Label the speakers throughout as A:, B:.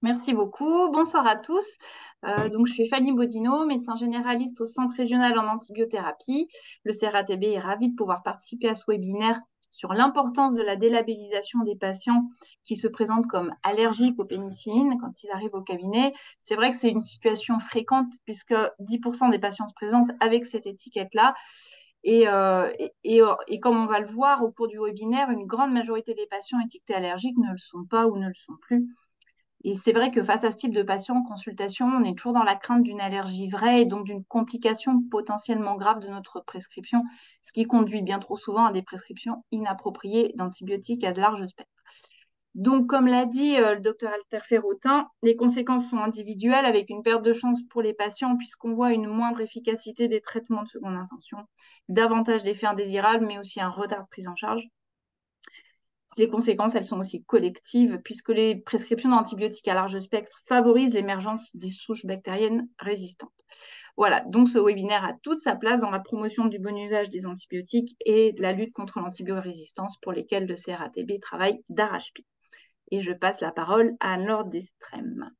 A: Merci beaucoup. Bonsoir à tous. Donc, je suis Fanny Bodino, médecin généraliste au Centre régional en antibiothérapie. Le CRATB est ravi de pouvoir participer à ce webinaire sur l'importance de la délabellisation des patients qui se présentent comme allergiques aux pénicillines quand ils arrivent au cabinet. C'est vrai que c'est une situation fréquente puisque 10% des patients se présentent avec cette étiquette-là. Et comme on va le voir au cours du webinaire, une grande majorité des patients étiquetés allergiques ne le sont pas ou ne le sont plus. Et c'est vrai que face à ce type de patient en consultation, on est toujours dans la crainte d'une allergie vraie et donc d'une complication potentiellement grave de notre prescription, ce qui conduit bien trop souvent à des prescriptions inappropriées d'antibiotiques à de large spectre. Donc, comme l'a dit le docteur Alter Ferrotin, les conséquences sont individuelles avec une perte de chance pour les patients puisqu'on voit une moindre efficacité des traitements de seconde intention, davantage d'effets indésirables, mais aussi un retard de prise en charge. Ces conséquences, elles sont aussi collectives, puisque les prescriptions d'antibiotiques à large spectre favorisent l'émergence des souches bactériennes résistantes. Voilà, donc ce webinaire a toute sa place dans la promotion du bon usage des antibiotiques et de la lutte contre l'antibiorésistance pour lesquelles le CRATB travaille d'arrache-pied. Et je passe la parole à Anne-Laure Destrem.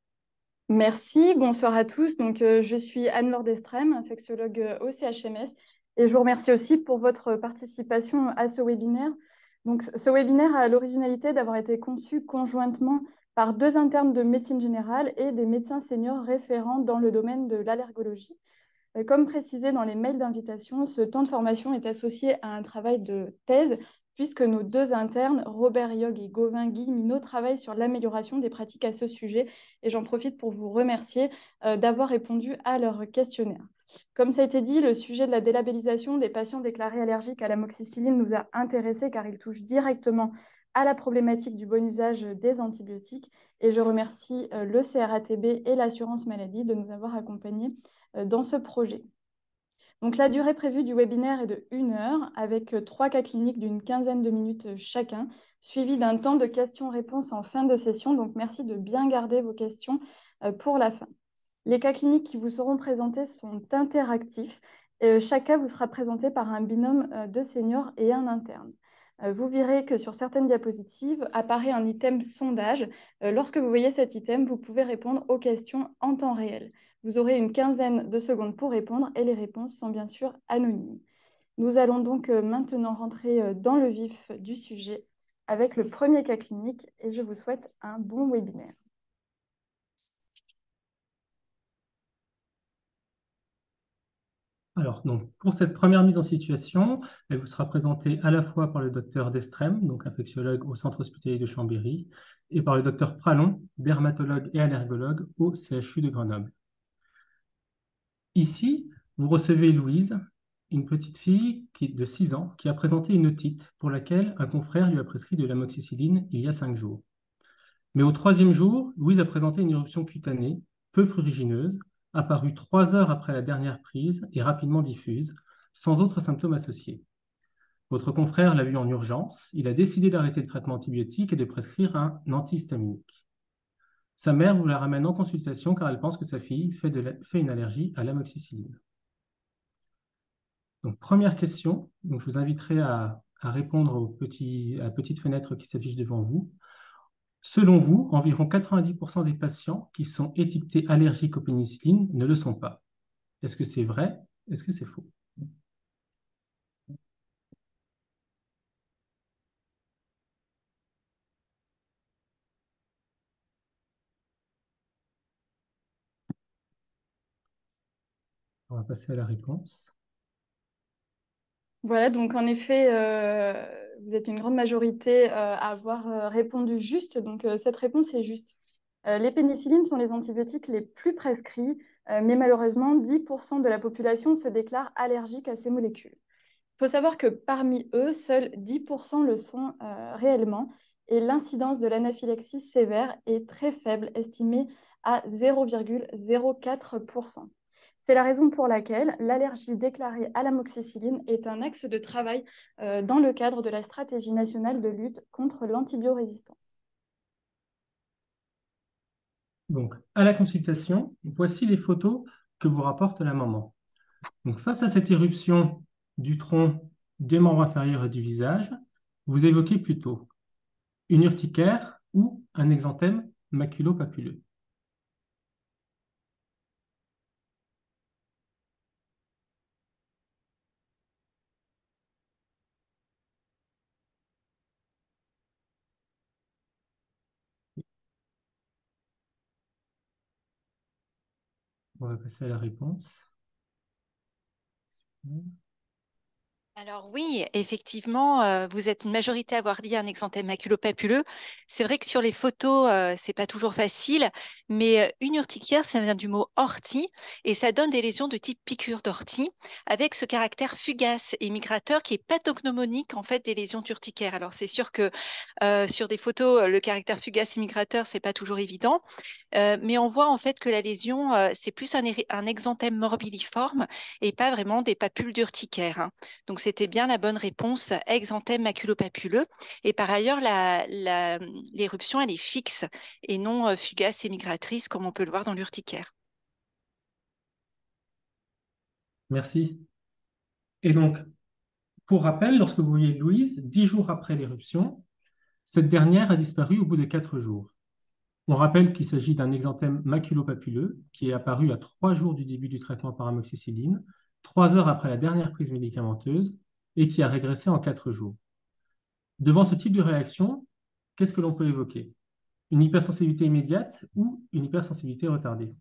B: Merci, bonsoir à tous. Je suis Anne-Laure Destrem, infectiologue au CHMS, et je vous remercie aussi pour votre participation à ce webinaire. Donc, ce webinaire a l'originalité d'avoir été conçu conjointement par deux internes de médecine générale et des médecins seniors référents dans le domaine de l'allergologie. Comme précisé dans les mails d'invitation, ce temps de formation est associé à un travail de thèse, puisque nos deux internes, Robert Yog et Gauvin Guy Minot, travaillent sur l'amélioration des pratiques à ce sujet. Et j'en profite pour vous remercier d'avoir répondu à leur questionnaire. Comme ça a été dit, le sujet de la délabellisation des patients déclarés allergiques à l'amoxicilline nous a intéressés car il touche directement à la problématique du bon usage des antibiotiques. Et je remercie le CRATB et l'assurance maladie de nous avoir accompagnés dans ce projet. Donc, la durée prévue du webinaire est de 1 heure avec 3 cas cliniques d'une quinzaine de minutes chacun, suivi d'un temps de questions-réponses en fin de session. Donc, merci de bien garder vos questions pour la fin. Les cas cliniques qui vous seront présentés sont interactifs. Chaque cas vous sera présenté par un binôme de seniors et un interne. Vous verrez que sur certaines diapositives apparaît un item sondage. Lorsque vous voyez cet item, vous pouvez répondre aux questions en temps réel. Vous aurez une quinzaine de secondes pour répondre et les réponses sont bien sûr anonymes. Nous allons donc maintenant rentrer dans le vif du sujet avec le premier cas clinique et je vous souhaite un bon webinaire.
C: Alors, donc, pour cette première mise en situation, elle vous sera présentée à la fois par le docteur Destrem, donc infectiologue au centre hospitalier de Chambéry, et par le docteur Pralon, dermatologue et allergologue au CHU de Grenoble. Ici, vous recevez Louise, une petite fille de 6 ans qui a présenté une otite pour laquelle un confrère lui a prescrit de l'amoxicilline il y a 5 jours. Mais au 3e jour, Louise a présenté une éruption cutanée, peu prurigineuse, apparue 3 heures après la dernière prise et rapidement diffuse, sans autres symptômes associés. Votre confrère l'a vue en urgence, il a décidé d'arrêter le traitement antibiotique et de prescrire un antihistaminique. Sa mère vous la ramène en consultation car elle pense que sa fille fait une allergie à l'amoxicilline. Donc, première question, donc je vous inviterai à répondre à la petite fenêtre qui s'affiche devant vous. Selon vous, environ 90% des patients qui sont étiquetés allergiques aux pénicillines ne le sont pas. Est-ce que c'est vrai? Est-ce que c'est faux? On va passer à la réponse.
B: Voilà, donc en effet, vous êtes une grande majorité à avoir répondu juste. Donc cette réponse est juste. Les pénicillines sont les antibiotiques les plus prescrits, mais malheureusement, 10% de la population se déclare allergique à ces molécules. Il faut savoir que parmi eux, seuls 10% le sont réellement, et l'incidence de l'anaphylaxie sévère est très faible, estimée à 0,04%. C'est la raison pour laquelle l'allergie déclarée à l'amoxicilline est un axe de travail dans le cadre de la stratégie nationale de lutte contre l'antibiorésistance.
C: Donc, à la consultation, voici les photos que vous rapporte la maman. Donc, face à cette éruption du tronc, des membres inférieurs et du visage, vous évoquez plutôt une urticaire ou un exanthème maculopapuleux. On va passer à la réponse.
D: Alors oui, effectivement, vous êtes une majorité à avoir dit un exanthème maculopapuleux. C'est vrai que sur les photos, c'est pas toujours facile, mais une urticaire, ça vient du mot ortie et ça donne des lésions de type piqûre d'ortie avec ce caractère fugace et migrateur qui est pathognomonique en fait des lésions d'urticaire. Alors c'est sûr que sur des photos, le caractère fugace et migrateur, c'est pas toujours évident, mais on voit en fait que la lésion, c'est plus un exanthème morbilliforme et pas vraiment des papules d'urticaire, hein. Donc, c'était bien la bonne réponse, exanthème maculopapuleux. Et par ailleurs, l'éruption, elle est fixe et non fugace et migratrice, comme on peut le voir dans l'urticaire.
C: Merci. Et donc, pour rappel, lorsque vous voyez Louise, 10 jours après l'éruption, cette dernière a disparu au bout de 4 jours. On rappelle qu'il s'agit d'un exanthème maculopapuleux qui est apparu à 3 jours du début du traitement par amoxicilline, 3 heures après la dernière prise médicamenteuse et qui a régressé en 4 jours. Devant ce type de réaction, qu'est-ce que l'on peut évoquer? Une hypersensibilité immédiate ou une hypersensibilité retardée?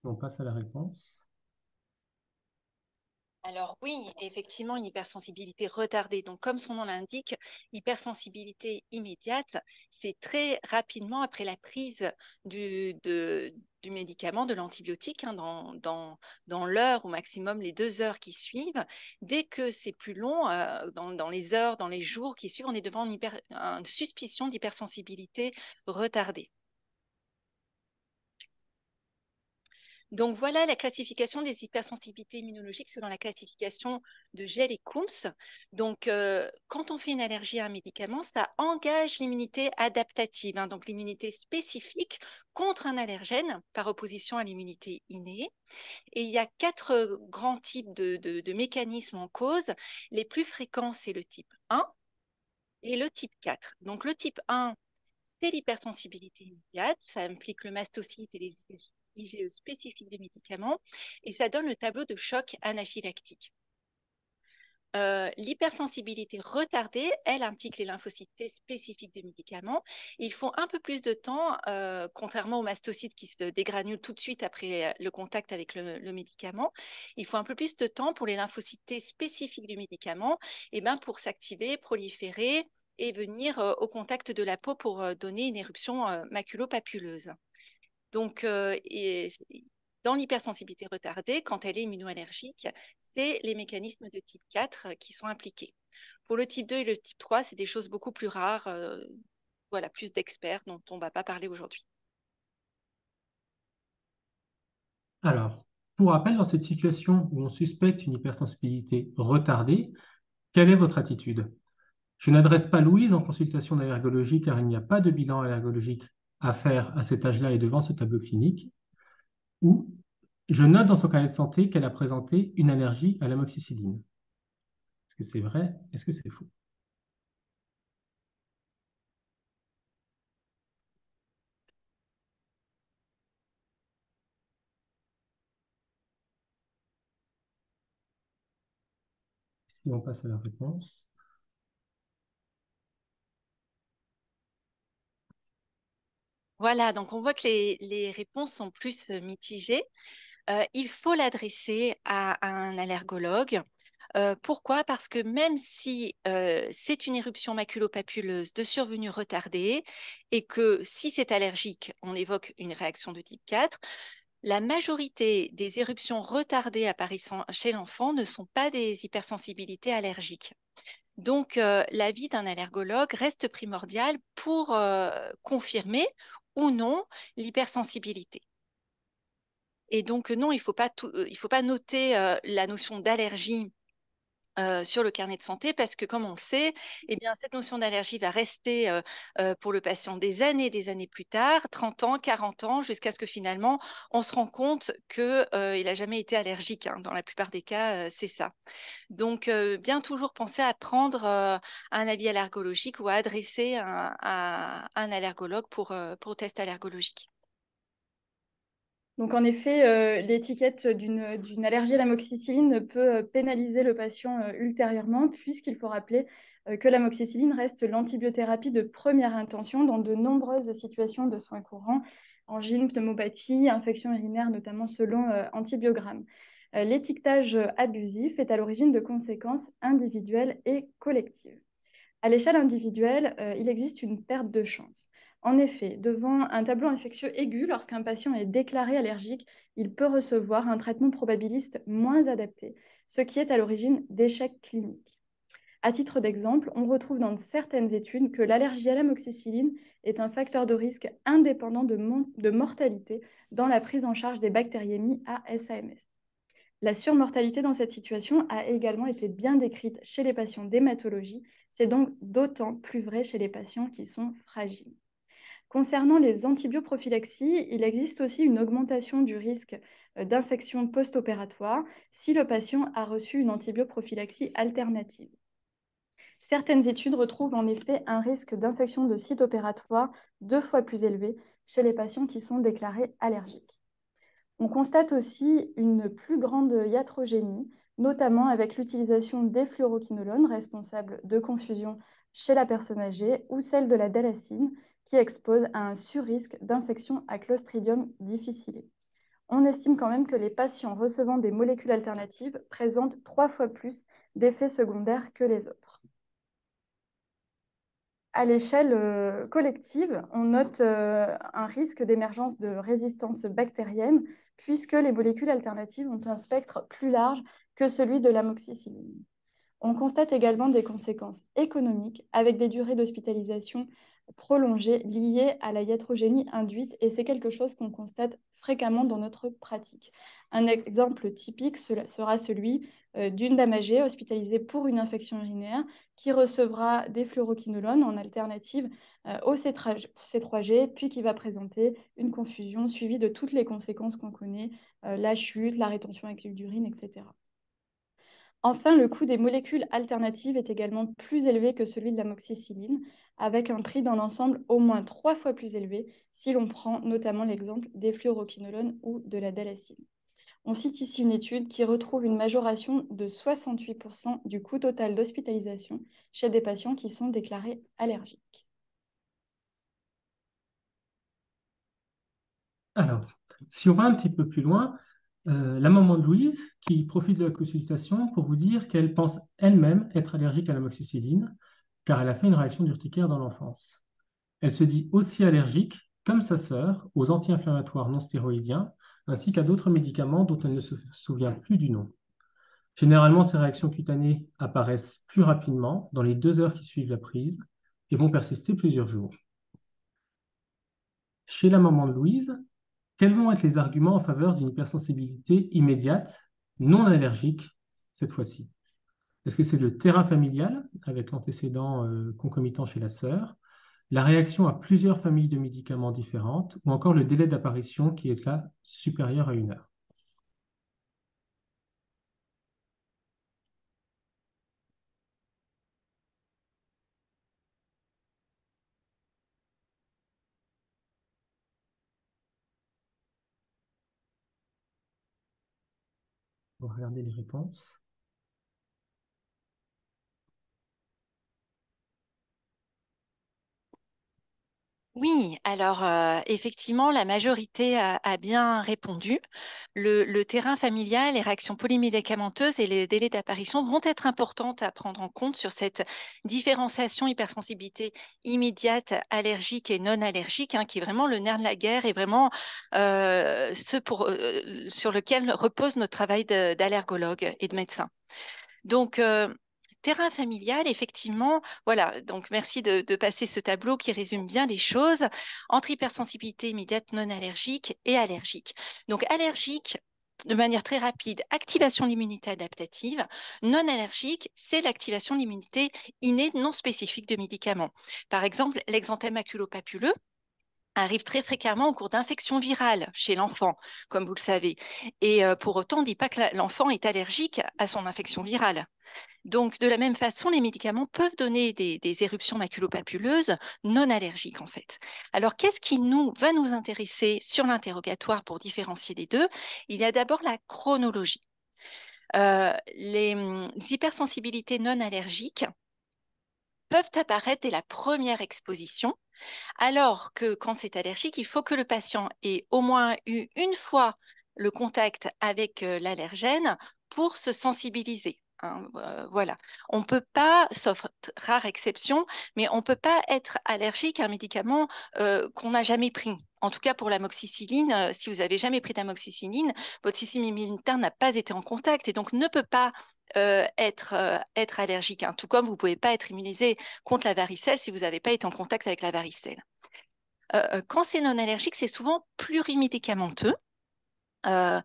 C: On passe à la réponse.
D: Alors oui, effectivement, une hypersensibilité retardée. Donc, comme son nom l'indique, hypersensibilité immédiate, c'est très rapidement après la prise du médicament, de l'antibiotique, hein, dans l'heure au maximum, les 2 heures qui suivent. Dès que c'est plus long, dans les heures, dans les jours qui suivent, on est devant une suspicion d'hypersensibilité retardée. Donc voilà la classification des hypersensibilités immunologiques selon la classification de Gell et Coombs. Donc quand on fait une allergie à un médicament, ça engage l'immunité adaptative, hein, donc l'immunité spécifique contre un allergène par opposition à l'immunité innée. Et il y a 4 grands types de mécanismes en cause. Les plus fréquents, c'est le type 1 et le type 4. Donc le type 1, c'est l'hypersensibilité immédiate, ça implique le mastocyte et les IgE spécifiques des médicaments, et ça donne le tableau de choc anaphylactique. L'hypersensibilité retardée, elle implique les lymphocytes T spécifiques des médicaments. Ils font un peu plus de temps, contrairement aux mastocytes qui se dégranulent tout de suite après le contact avec le médicament. Il faut un peu plus de temps pour les lymphocytes T spécifiques du médicament pour s'activer, proliférer et venir au contact de la peau pour donner une éruption maculopapuleuse. Donc, dans l'hypersensibilité retardée, quand elle est immunoallergique, c'est les mécanismes de type 4 qui sont impliqués. Pour le type 2 et le type 3, c'est des choses beaucoup plus rares, voilà, plus d'experts dont on ne va pas parler aujourd'hui.
C: Alors, pour rappel, dans cette situation où on suspecte une hypersensibilité retardée, quelle est votre attitude? Je n'adresse pas Louise en consultation d'allergologie car il n'y a pas de bilan allergologique à faire à cet âge-là et devant ce tableau clinique. Ou je note dans son carnet de santé qu'elle a présenté une allergie à l'amoxicilline. Est-ce que c'est vrai? Est-ce que c'est faux? Si on passe à la réponse.
D: Voilà, donc on voit que les réponses sont plus mitigées. Il faut l'adresser à un allergologue. Pourquoi? Parce que même si c'est une éruption maculopapuleuse de survenue retardée et que si c'est allergique, on évoque une réaction de type 4, la majorité des éruptions retardées apparaissant chez l'enfant ne sont pas des hypersensibilités allergiques. Donc, l'avis d'un allergologue reste primordial pour confirmer ou non l'hypersensibilité. Et donc, non, il faut pas noter la notion d'allergie sur le carnet de santé parce que, comme on le sait, eh bien, cette notion d'allergie va rester pour le patient des années plus tard, 30 ans, 40 ans, jusqu'à ce que finalement, on se rend compte qu'il n'a jamais été allergique, hein. Dans la plupart des cas, c'est ça. Donc, bien toujours penser à prendre un avis allergologique ou à adresser à un allergologue pour test allergologique.
B: Donc, en effet, l'étiquette d'une allergie à l'amoxicilline peut pénaliser le patient ultérieurement, puisqu'il faut rappeler que l'amoxicilline reste l'antibiothérapie de première intention dans de nombreuses situations de soins courants, angine, pneumopathie, infection urinaire, notamment selon antibiogramme. L'étiquetage abusif est à l'origine de conséquences individuelles et collectives. À l'échelle individuelle, il existe une perte de chance. En effet, devant un tableau infectieux aigu, lorsqu'un patient est déclaré allergique, il peut recevoir un traitement probabiliste moins adapté, ce qui est à l'origine d'échecs cliniques. À titre d'exemple, on retrouve dans certaines études que l'allergie à l'amoxicilline est un facteur de risque indépendant de mortalité dans la prise en charge des bactériémies à SAMS. La surmortalité dans cette situation a également été bien décrite chez les patients d'hématologie. C'est donc d'autant plus vrai chez les patients qui sont fragiles. Concernant les antibioprophylaxies, il existe aussi une augmentation du risque d'infection post-opératoire si le patient a reçu une antibioprophylaxie alternative. Certaines études retrouvent en effet un risque d'infection de site opératoire 2 fois plus élevé chez les patients qui sont déclarés allergiques. On constate aussi une plus grande iatrogénie, notamment avec l'utilisation des fluoroquinolones responsables de confusion chez la personne âgée ou celle de la dalacine qui expose à un surrisque d'infection à Clostridium difficile. On estime quand même que les patients recevant des molécules alternatives présentent 3 fois plus d'effets secondaires que les autres. À l'échelle collective, on note un risque d'émergence de résistance bactérienne puisque les molécules alternatives ont un spectre plus large que celui de l'amoxicilline. On constate également des conséquences économiques avec des durées d'hospitalisation prolongées liées à la iatrogénie induite et c'est quelque chose qu'on constate fréquemment dans notre pratique. Un exemple typique sera celui d'une dame âgée hospitalisée pour une infection urinaire qui recevra des fluoroquinolones en alternative au C3G, puis qui va présenter une confusion suivie de toutes les conséquences qu'on connaît, la chute, la rétention active d'urine, etc. Enfin, le coût des molécules alternatives est également plus élevé que celui de l'amoxicilline, avec un prix dans l'ensemble au moins 3 fois plus élevé si l'on prend notamment l'exemple des fluoroquinolones ou de la dalacine. On cite ici une étude qui retrouve une majoration de 68% du coût total d'hospitalisation chez des patients qui sont déclarés allergiques.
C: Alors, si on va un petit peu plus loin, la maman de Louise qui profite de la consultation pour vous dire qu'elle pense elle-même être allergique à l'amoxicilline car elle a fait une réaction d'urticaire dans l'enfance. Elle se dit aussi allergique, comme sa sœur, aux anti-inflammatoires non stéroïdiens ainsi qu'à d'autres médicaments dont elle ne se souvient plus du nom. Généralement, ces réactions cutanées apparaissent plus rapidement dans les 2 heures qui suivent la prise et vont persister plusieurs jours. Chez la maman de Louise, quels vont être les arguments en faveur d'une hypersensibilité immédiate, non allergique, cette fois-ci? Est-ce que c'est le terrain familial, avec l'antécédent concomitant chez la sœur, la réaction à plusieurs familles de médicaments différentes, ou encore le délai d'apparition qui est là supérieur à 1 heure? On va regarder les réponses.
D: Oui, alors effectivement, la majorité a bien répondu. Le terrain familial, les réactions polymédicamenteuses et les délais d'apparition vont être importantes à prendre en compte sur cette différenciation hypersensibilité immédiate, allergique et non allergique, hein, qui est vraiment le nerf de la guerre et vraiment sur lequel repose notre travail d'allergologue et de médecin. Donc, terrain familial, effectivement, voilà, donc merci de passer ce tableau qui résume bien les choses entre hypersensibilité immédiate non allergique et allergique. Donc, allergique, de manière très rapide, activation de l'immunité adaptative. Non allergique, c'est l'activation de l'immunité innée non spécifique de médicaments. Par exemple, l'exanthème maculopapuleux, arrive très fréquemment au cours d'infections virales chez l'enfant, comme vous le savez. Et pour autant, on ne dit pas que l'enfant est allergique à son infection virale. Donc, de la même façon, les médicaments peuvent donner des éruptions maculopapuleuses non allergiques, en fait. Alors, qu'est-ce qui va nous intéresser sur l'interrogatoire pour différencier des deux? Il y a d'abord la chronologie. Les hypersensibilités non allergiques peuvent apparaître dès la première exposition, alors que quand c'est allergique, il faut que le patient ait au moins eu une fois le contact avec l'allergène pour se sensibiliser. Hein, voilà. On ne peut pas, sauf rare exception, mais on ne peut pas être allergique à un médicament qu'on n'a jamais pris. En tout cas, pour l'amoxicilline, si vous n'avez jamais pris d'amoxicilline, votre système immunitaire n'a pas été en contact et donc ne peut pas être allergique. Hein. Tout comme vous ne pouvez pas être immunisé contre la varicelle si vous n'avez pas été en contact avec la varicelle. Quand c'est non allergique, c'est souvent plurimédicamenteux. Euh,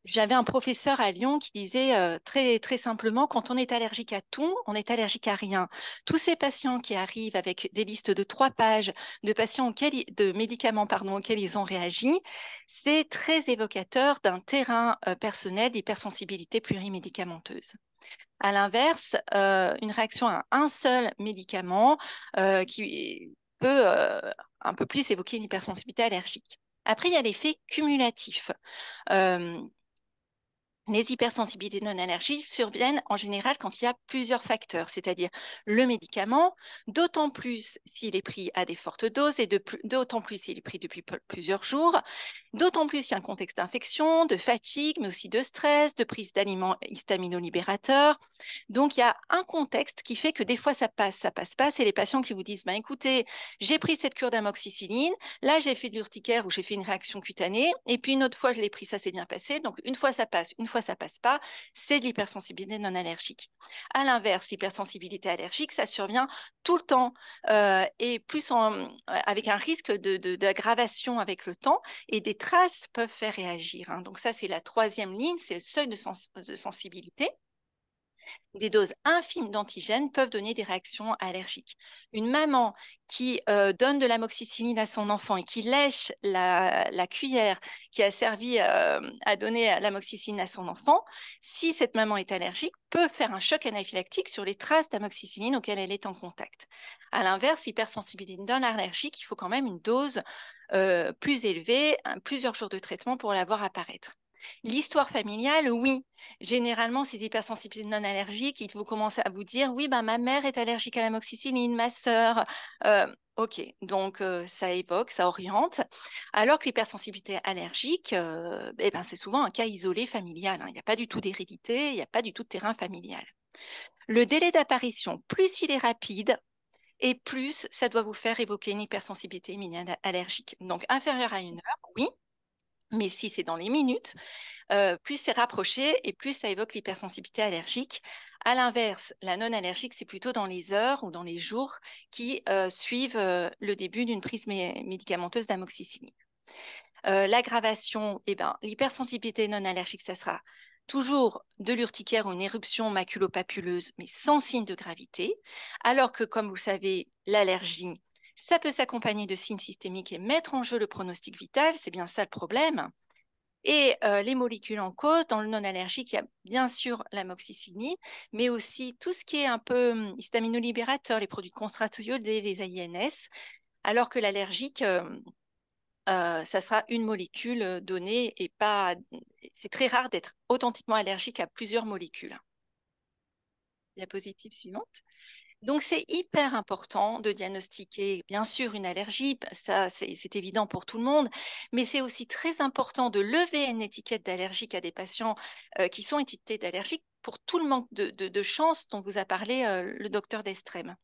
D: J'avais un professeur à Lyon qui disait très, très simplement, quand on est allergique à tout, on est allergique à rien. Tous ces patients qui arrivent avec des listes de 3 pages de de médicaments auxquels ils ont réagi, c'est très évocateur d'un terrain personnel d'hypersensibilité plurimédicamenteuse. À l'inverse, une réaction à un seul médicament qui peut un peu plus évoquer une hypersensibilité allergique. Après, il y a l'effet cumulatif. Euh, les hypersensibilités non allergiques surviennent en général quand il y a plusieurs facteurs, c'est-à-dire le médicament, d'autant plus s'il est pris à des fortes doses et d'autant plus s'il est pris depuis plusieurs jours, d'autant plus s'il y a un contexte d'infection, de fatigue, mais aussi de stress, de prise d'aliments histaminolibérateurs. Donc, il y a un contexte qui fait que des fois ça passe pas. C'est les patients qui vous disent, bah, écoutez, j'ai pris cette cure d'amoxicilline, là j'ai fait de l'urticaire ou j'ai fait une réaction cutanée, et puis une autre fois je l'ai pris, ça s'est bien passé. Donc, une fois ça passe, une fois ça passe pas, c'est de l'hypersensibilité non allergique. À l'inverse, l'hypersensibilité allergique, ça survient tout le temps et avec un risque d'aggravation avec le temps et des traces peuvent faire réagir. Hein. Donc ça, c'est la 3e ligne, c'est le seuil de sensibilité. Des doses infimes d'antigènes peuvent donner des réactions allergiques. Une maman qui donne de l'amoxicilline à son enfant et qui lèche la cuillère qui a servi à donner l'amoxicilline à son enfant, si cette maman est allergique, peut faire un choc anaphylactique sur les traces d'amoxicilline auxquelles elle est en contact. À l'inverse, hypersensibilité non allergique, il faut quand même une dose plus élevée, plusieurs jours de traitement pour la voir apparaître. L'histoire familiale, oui. Généralement, ces hypersensibilités non allergiques, ils vont commencer à vous dire, oui, bah, ma mère est allergique à l'amoxicilline, ma sœur. Ok, donc ça évoque, ça oriente. Alors que l'hypersensibilité allergique, eh ben, c'est souvent un cas isolé familial. Hein. Il n'y a pas du tout d'hérédité, il n'y a pas du tout de terrain familial. Le délai d'apparition, plus il est rapide, et plus ça doit vous faire évoquer une hypersensibilité immunitaire allergique. Donc inférieur à 1 heure, oui, mais si c'est dans les minutes, plus c'est rapproché et plus ça évoque l'hypersensibilité allergique. À l'inverse, la non-allergique, c'est plutôt dans les heures ou dans les jours qui suivent le début d'une prise médicamenteuse d'amoxicilline. L'aggravation, eh ben, l'hypersensibilité non-allergique, ça sera toujours de l'urticaire ou une éruption maculopapuleuse, mais sans signe de gravité, alors que, comme vous le savez, l'allergie, ça peut s'accompagner de signes systémiques et mettre en jeu le pronostic vital, c'est bien ça le problème. Et les molécules en cause, dans le non-allergique, il y a bien sûr l'amoxicilline, mais aussi tout ce qui est un peu histaminolibérateur, les produits contractiodés, les INS, alors que l'allergique, ça sera une molécule donnée et pas. C'est très rare d'être authentiquement allergique à plusieurs molécules. Diapositive suivante. Donc, c'est hyper important de diagnostiquer, bien sûr, une allergie, ça c'est évident pour tout le monde, mais c'est aussi très important de lever une étiquette d'allergique à des patients qui sont étiquetés d'allergiques pour tout le manque de chance dont vous a parlé le docteur Destrem.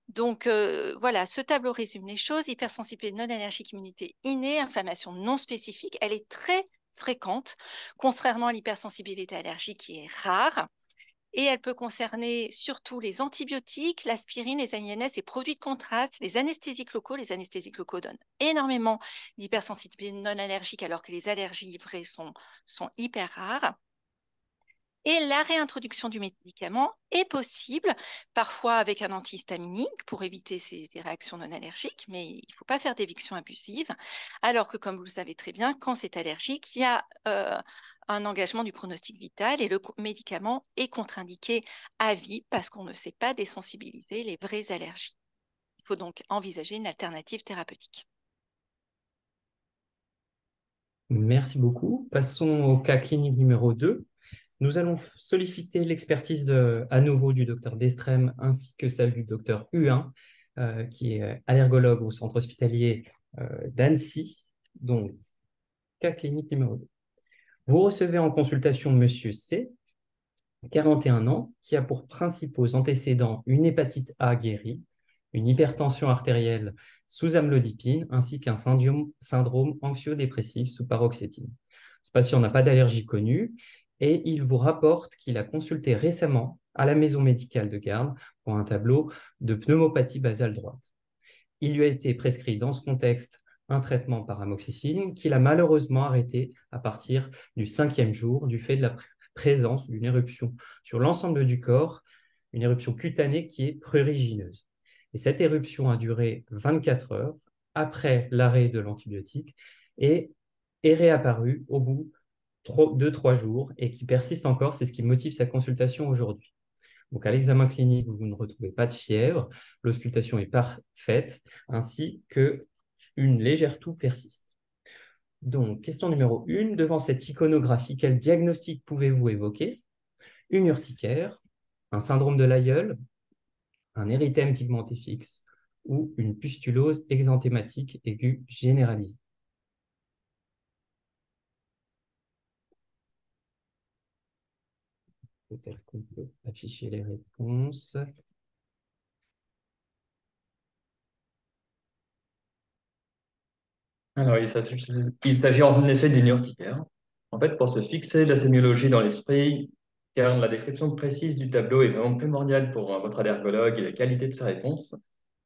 D: Donc, voilà, ce tableau résume les choses. Hypersensibilité non allergique, immunité innée, inflammation non spécifique, elle est très fréquente, contrairement à l'hypersensibilité allergique qui est rare. Et elle peut concerner surtout les antibiotiques, l'aspirine, les INS et produits de contraste, les anesthésiques locaux. Les anesthésiques locaux donnent énormément d'hypersensibilité non allergique alors que les allergies vraies sont hyper rares. Et la réintroduction du médicament est possible, parfois avec un antihistaminique pour éviter ces réactions non allergiques, mais il ne faut pas faire d'éviction abusive. Alors que, comme vous le savez très bien, quand c'est allergique, il y a un engagement du pronostic vital et le médicament est contre-indiqué à vie parce qu'on ne sait pas désensibiliser les vraies allergies. Il faut donc envisager une alternative thérapeutique.
E: Merci beaucoup. Passons au cas clinique numéro 2. Nous allons solliciter l'expertise à nouveau du docteur Destrem ainsi que celle du docteur Huin, qui est allergologue au centre hospitalier d'Annecy. Donc, cas clinique numéro 2. Vous recevez en consultation Monsieur C, 41 ans, qui a pour principaux antécédents une hépatite A guérie, une hypertension artérielle sous amlodipine, ainsi qu'un syndrome anxio-dépressif sous paroxétine. Ce patient n'a pas d'allergie connue et il vous rapporte qu'il a consulté récemment à la maison médicale de garde pour un tableau de pneumopathie basale droite. Il lui a été prescrit dans ce contexte un traitement par amoxicilline qu'il a malheureusement arrêté à partir du 5e jour du fait de la présence d'une éruption sur l'ensemble du corps, une éruption cutanée qui est prurigineuse. Et cette éruption a duré 24 heures après l'arrêt de l'antibiotique et est réapparue au bout de 3 jours et qui persiste encore, c'est ce qui motive sa consultation aujourd'hui. Donc, à l'examen clinique, vous ne retrouvez pas de fièvre, l'auscultation est parfaite, ainsi qu'une légère toux persiste. Donc, question numéro 1, devant cette iconographie, quel diagnostic pouvez-vous évoquer? Une urticaire, un syndrome de l'aïeul, un érythème pigmenté fixe ou une pustulose exanthématique aiguë généralisée. Peut-être qu'on peut afficher les réponses.
F: Alors, il s'agit en effet d'une urticaire. En fait, pour se fixer la sémiologie dans l'esprit, car la description précise du tableau est vraiment primordiale pour votre allergologue et la qualité de sa réponse,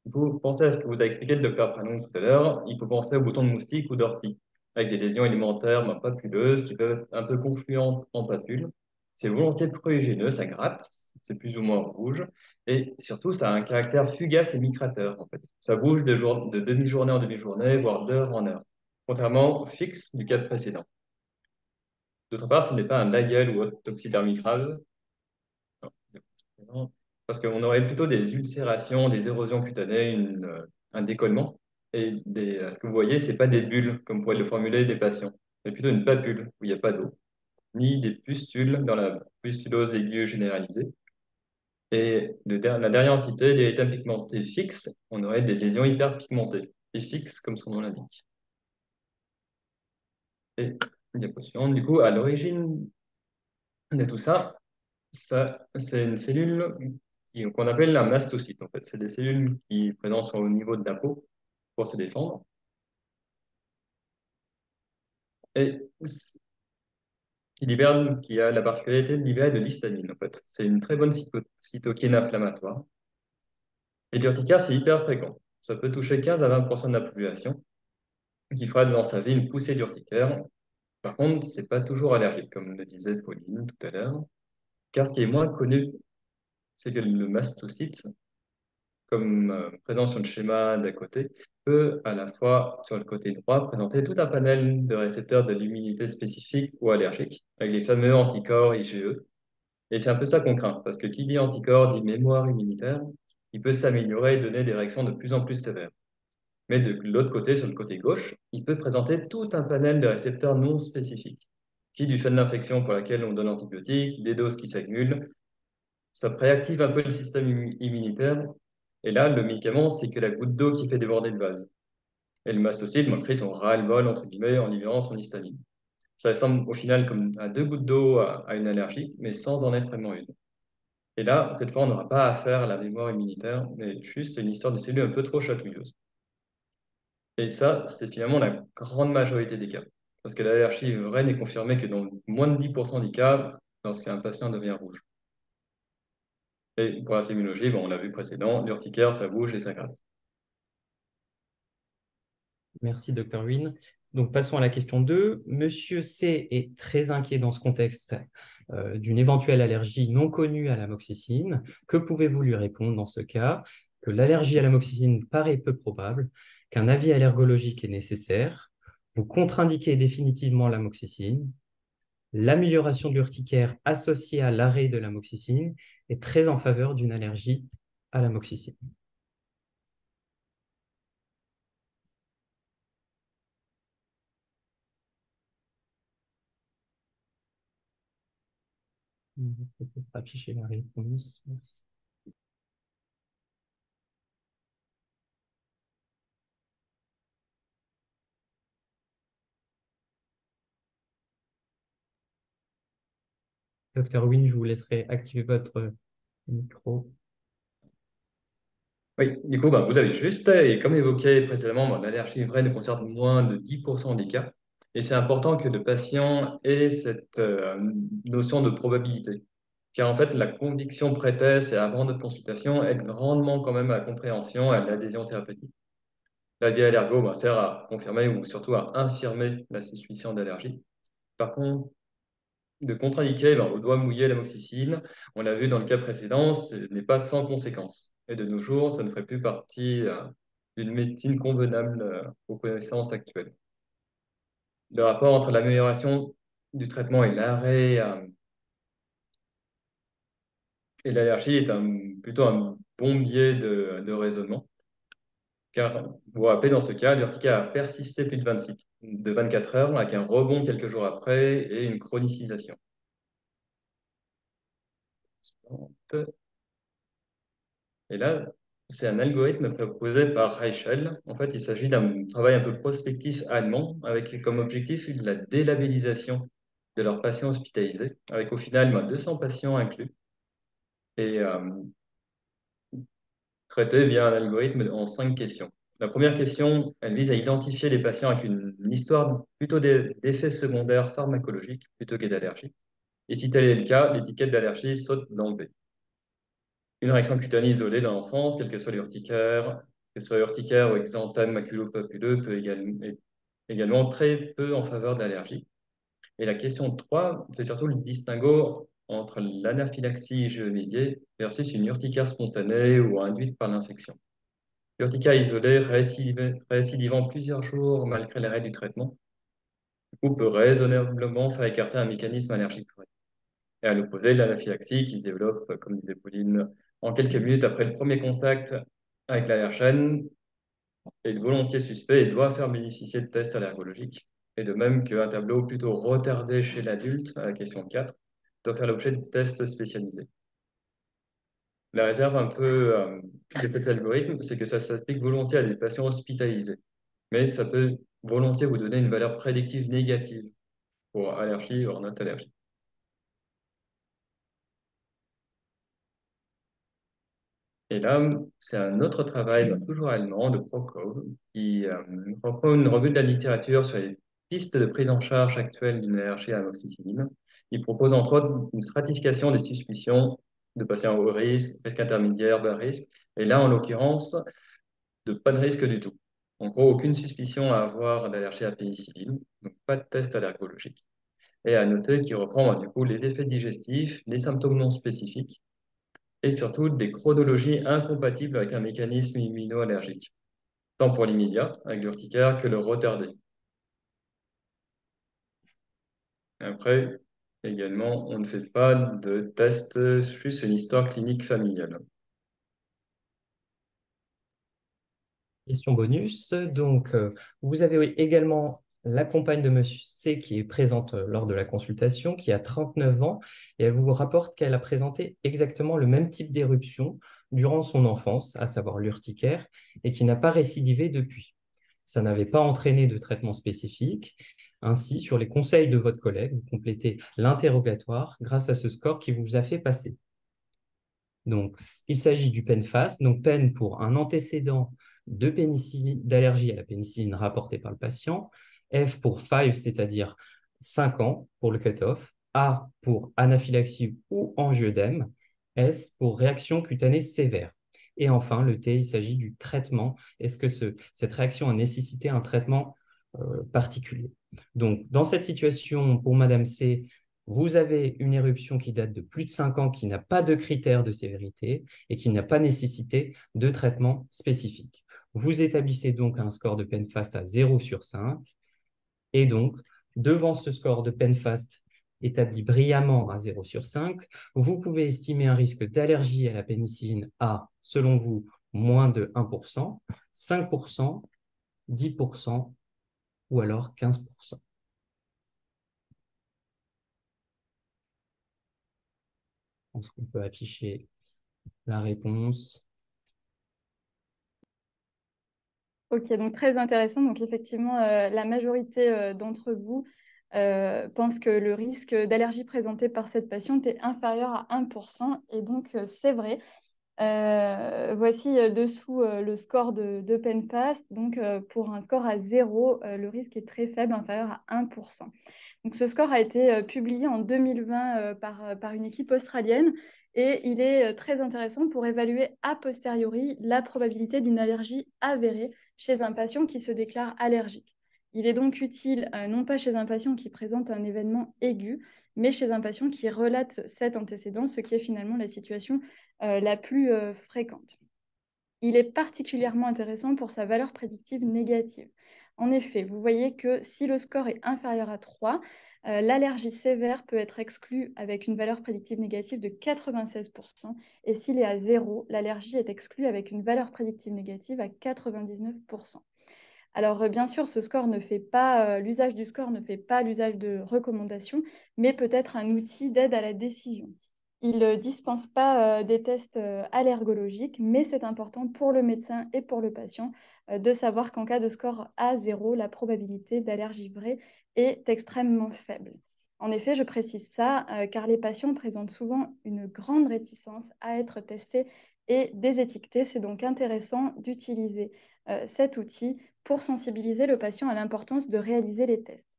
F: il faut penser à ce que vous a expliqué le docteur Pranon tout à l'heure. Il faut penser aux boutons de moustique ou d'ortie, avec des lésions élémentaires papuleuses qui peuvent être un peu confluentes en papules. C'est volontiers prurigineux, ça gratte, c'est plus ou moins rouge, et surtout, ça a un caractère fugace et migrateur, en fait. Ça bouge de demi-journée en demi-journée, voire d'heure en heure, contrairement au fixe du cas précédent. D'autre part, ce n'est pas un aïeul ou autre toxithermie grave, non, parce qu'on aurait plutôt des ulcérations, des érosions cutanées, un décollement. Et ce que vous voyez, ce n'est pas des bulles, comme pourraient le formuler des patients, mais plutôt une papule où il n'y a pas d'eau, ni des pustules dans la pustulose aiguë généralisée. Et la dernière entité, l'érythème pigmenté fixe, on aurait des lésions hyperpigmentées, et fixes comme son nom l'indique. Et diapo suivante, du coup, à l'origine de tout ça, c'est une cellule qu'on appelle la mastocyte, en fait. C'est des cellules qui présentent au niveau de la peau pour se défendre. Et qui a la particularité de libérer de l'histamine, en fait. C'est une très bonne cytokine inflammatoire. Et l'urticaire, c'est hyper fréquent. Ça peut toucher 15 à 20% de la population, qui fera dans sa vie une poussée d'urticaire. Par contre, c'est pas toujours allergique, comme le disait Pauline tout à l'heure. Car ce qui est moins connu, c'est que le mastocyte, comme présent sur le schéma d'à côté, peut à la fois, sur le côté droit, présenter tout un panel de récepteurs de l'immunité spécifique ou allergique, avec les fameux anticorps IgE. Et c'est un peu ça qu'on craint, parce que qui dit anticorps dit mémoire immunitaire, il peut s'améliorer et donner des réactions de plus en plus sévères. Mais de l'autre côté, sur le côté gauche, il peut présenter tout un panel de récepteurs non spécifiques, qui, du fait de l'infection pour laquelle on donne antibiotiques, des doses qui s'accumulent, ça préactive un peu le système immunitaire. Et là, le médicament, c'est que la goutte d'eau qui fait déborder le vase. Et le mastocyte, il fait son ras-le-bol, entre guillemets, en libérant son histamine. Ça ressemble au final comme à 2 gouttes d'eau à une allergie, mais sans en être vraiment une. Et là, cette fois, on n'aura pas affaire à la mémoire immunitaire, mais juste une histoire de cellules un peu trop chatouilleuses. Et ça, c'est finalement la grande majorité des cas. Parce que l'allergie vraie n'est confirmée que dans moins de 10% des cas, lorsqu'un patient devient rouge. Et pour la sémiologie, on l'a vu précédent, l'urticaire, ça bouge et ça gratte.
E: Merci, Dr. Wynne. Donc, passons à la question 2. Monsieur C est très inquiet dans ce contexte d'une éventuelle allergie non connue à l'amoxicilline. Que pouvez-vous lui répondre dans ce cas? Que l'allergie à l'amoxicilline paraît peu probable, qu'un avis allergologique est nécessaire, vous contre-indiquez définitivement l'amoxicilline, l'amélioration de l'urticaire associée à l'arrêt de l'amoxicilline est très en faveur d'une allergie à l'amoxicilline. On va peut-être afficher la réponse. Merci. Docteur Wynne, je vous laisserai activer votre micro.
F: Oui, du coup, vous avez juste, et comme évoqué précédemment, l'allergie vraie ne concerne moins de 10% des cas. Et c'est important que le patient ait cette notion de probabilité. Car en fait, la conviction pré-test et avant notre consultation aide grandement quand même à la compréhension et à l'adhésion thérapeutique. La vie allergo sert à confirmer ou surtout à infirmer la suspicion d'allergie. Par contre, de contre-indiquer au doigt mouillé l'amoxicilline, on l'a vu dans le cas précédent, ce n'est pas sans conséquence. Et de nos jours, ça ne ferait plus partie d'une médecine convenable aux connaissances actuelles. Le rapport entre l'amélioration du traitement et l'arrêt et l'allergie est plutôt un bon biais de raisonnement. Car vous vous rappelez, dans ce cas, l'urticaire a persisté plus de 24 heures avec un rebond quelques jours après et une chronicisation. Et là, c'est un algorithme proposé par Reichel. En fait, il s'agit d'un travail un peu prospectif allemand avec comme objectif la délabellisation de leurs patients hospitalisés, avec au final 200 patients inclus, et traités via un algorithme en 5 questions. La première question, elle vise à identifier les patients avec une histoire plutôt d'effets secondaires pharmacologiques plutôt que d'allergie. Et si tel est le cas, l'étiquette d'allergie saute d'emblée. Une réaction cutanée isolée dans l'enfance, quel que soit l'urticaire, que ce soit urticaire ou exanthème maculo-papuleux, peut également très peu en faveur de l'allergie. Et la question 3 fait surtout le distinguo entre l'anaphylaxie IgE-médiée versus une urticaire spontanée ou induite par l'infection. L'urticaire isolé récidivant plusieurs jours malgré l'arrêt du traitement, peut raisonnablement faire écarter un mécanisme allergique. Et à l'opposé, l'anaphylaxie qui se développe, comme disait Pauline, en quelques minutes après le premier contact avec l'allergène est volontiers suspect et doit faire bénéficier de tests allergologiques. Et de même qu'un tableau plutôt retardé chez l'adulte, à la question 4, doit faire l'objet de tests spécialisés. La réserve un peu de cet algorithme, c'est que ça s'applique volontiers à des patients hospitalisés. Mais ça peut volontiers vous donner une valeur prédictive négative pour allergie ou en allergie. Et là, c'est un autre travail, toujours allemand, de Prokow, qui reprend une revue de la littérature sur les pistes de prise en charge actuelles d'une allergie à l'amoxicilline. Il propose entre autres une stratification des suspicions de patients haut risque, risque intermédiaire, bas risque, et là, en l'occurrence, de pas de risque du tout. En gros, aucune suspicion à avoir d'allergie à la pénicilline, donc pas de test allergologique. Et à noter qu'il reprend du coup les effets digestifs, les symptômes non spécifiques, et surtout des chronologies incompatibles avec un mécanisme immunoallergique, tant pour l'immédiat, avec l'urticaire, que le retardé. Après, également, on ne fait pas de test juste une histoire clinique familiale.
E: Question bonus. Donc, vous avez également la compagne de Monsieur C qui est présente lors de la consultation, qui a 39 ans, et elle vous rapporte qu'elle a présenté exactement le même type d'éruption durant son enfance, à savoir l'urticaire, et qui n'a pas récidivé depuis. Ça n'avait pas entraîné de traitement spécifique. Ainsi, sur les conseils de votre collègue, vous complétez l'interrogatoire grâce à ce score qui vous a fait passer. Donc, il s'agit du PEN-FAST, donc PEN pour un antécédent d'allergie à la pénicilline rapporté par le patient, F pour 5, c'est-à-dire 5 ans pour le cutoff, A pour anaphylaxie ou angioedème, S pour réaction cutanée sévère. Et enfin, le T, il s'agit du traitement. Est-ce que cette réaction a nécessité un traitement particulier. Donc, dans cette situation, pour Madame C, vous avez une éruption qui date de plus de 5 ans, qui n'a pas de critères de sévérité et qui n'a pas nécessité de traitement spécifique. Vous établissez donc un score de Penfast à 0 sur 5 et donc, devant ce score de Penfast établi brillamment à 0 sur 5, vous pouvez estimer un risque d'allergie à la pénicilline à, selon vous, moins de 1%, 5%, 10% ou alors 15%. Je pense qu'on peut afficher la réponse.
B: Ok, donc très intéressant. Donc effectivement, la majorité d'entre vous pense que le risque d'allergie présenté par cette patiente est inférieur à 1%. Et donc, c'est vrai. Voici dessous le score de Penfast. Donc, pour un score à 0, le risque est très faible, inférieur à 1%. Donc, ce score a été publié en 2020 par une équipe australienne et il est très intéressant pour évaluer a posteriori la probabilité d'une allergie avérée chez un patient qui se déclare allergique. Il est donc utile, non pas chez un patient qui présente un événement aigu, mais chez un patient qui relate cet antécédent, ce qui est finalement la situation la plus fréquente. Il est particulièrement intéressant pour sa valeur prédictive négative. En effet, vous voyez que si le score est inférieur à 3, l'allergie sévère peut être exclue avec une valeur prédictive négative de 96%, et s'il est à 0, l'allergie est exclue avec une valeur prédictive négative à 99%. Alors, bien sûr, l'usage du score ne fait pas l'usage de recommandations, mais peut être un outil d'aide à la décision. Il ne dispense pas des tests allergologiques, mais c'est important pour le médecin et pour le patient de savoir qu'en cas de score à 0, la probabilité d'allergie vraie est extrêmement faible. En effet, je précise ça car les patients présentent souvent une grande réticence à être testés et désétiquetés. C'est donc intéressant d'utiliser cet outil pour sensibiliser le patient à l'importance de réaliser les tests.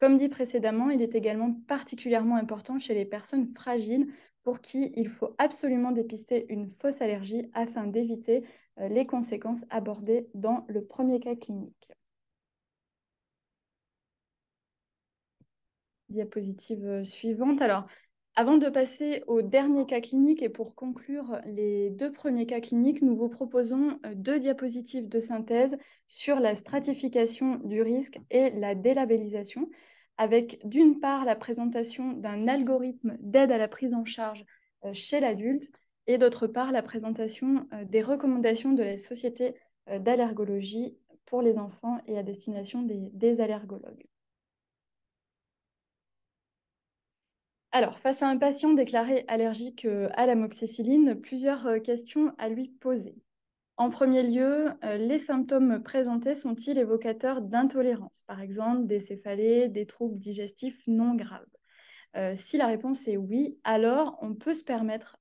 B: Comme dit précédemment, il est également particulièrement important chez les personnes fragiles pour qui il faut absolument dépister une fausse allergie afin d'éviter les conséquences abordées dans le premier cas clinique. Diapositive suivante. Alors, avant de passer au dernier cas clinique et pour conclure les 2 premiers cas cliniques, nous vous proposons 2 diapositives de synthèse sur la stratification du risque et la délabellisation, avec d'une part la présentation d'un algorithme d'aide à la prise en charge chez l'adulte et d'autre part la présentation des recommandations de la Société d'allergologie pour les enfants et à destination des allergologues. Alors, face à un patient déclaré allergique à l'amoxicilline, plusieurs questions à lui poser. En premier lieu, les symptômes présentés sont-ils évocateurs d'intolérance, par exemple des céphalées, des troubles digestifs non graves? Si la réponse est oui, alors on peut se permettre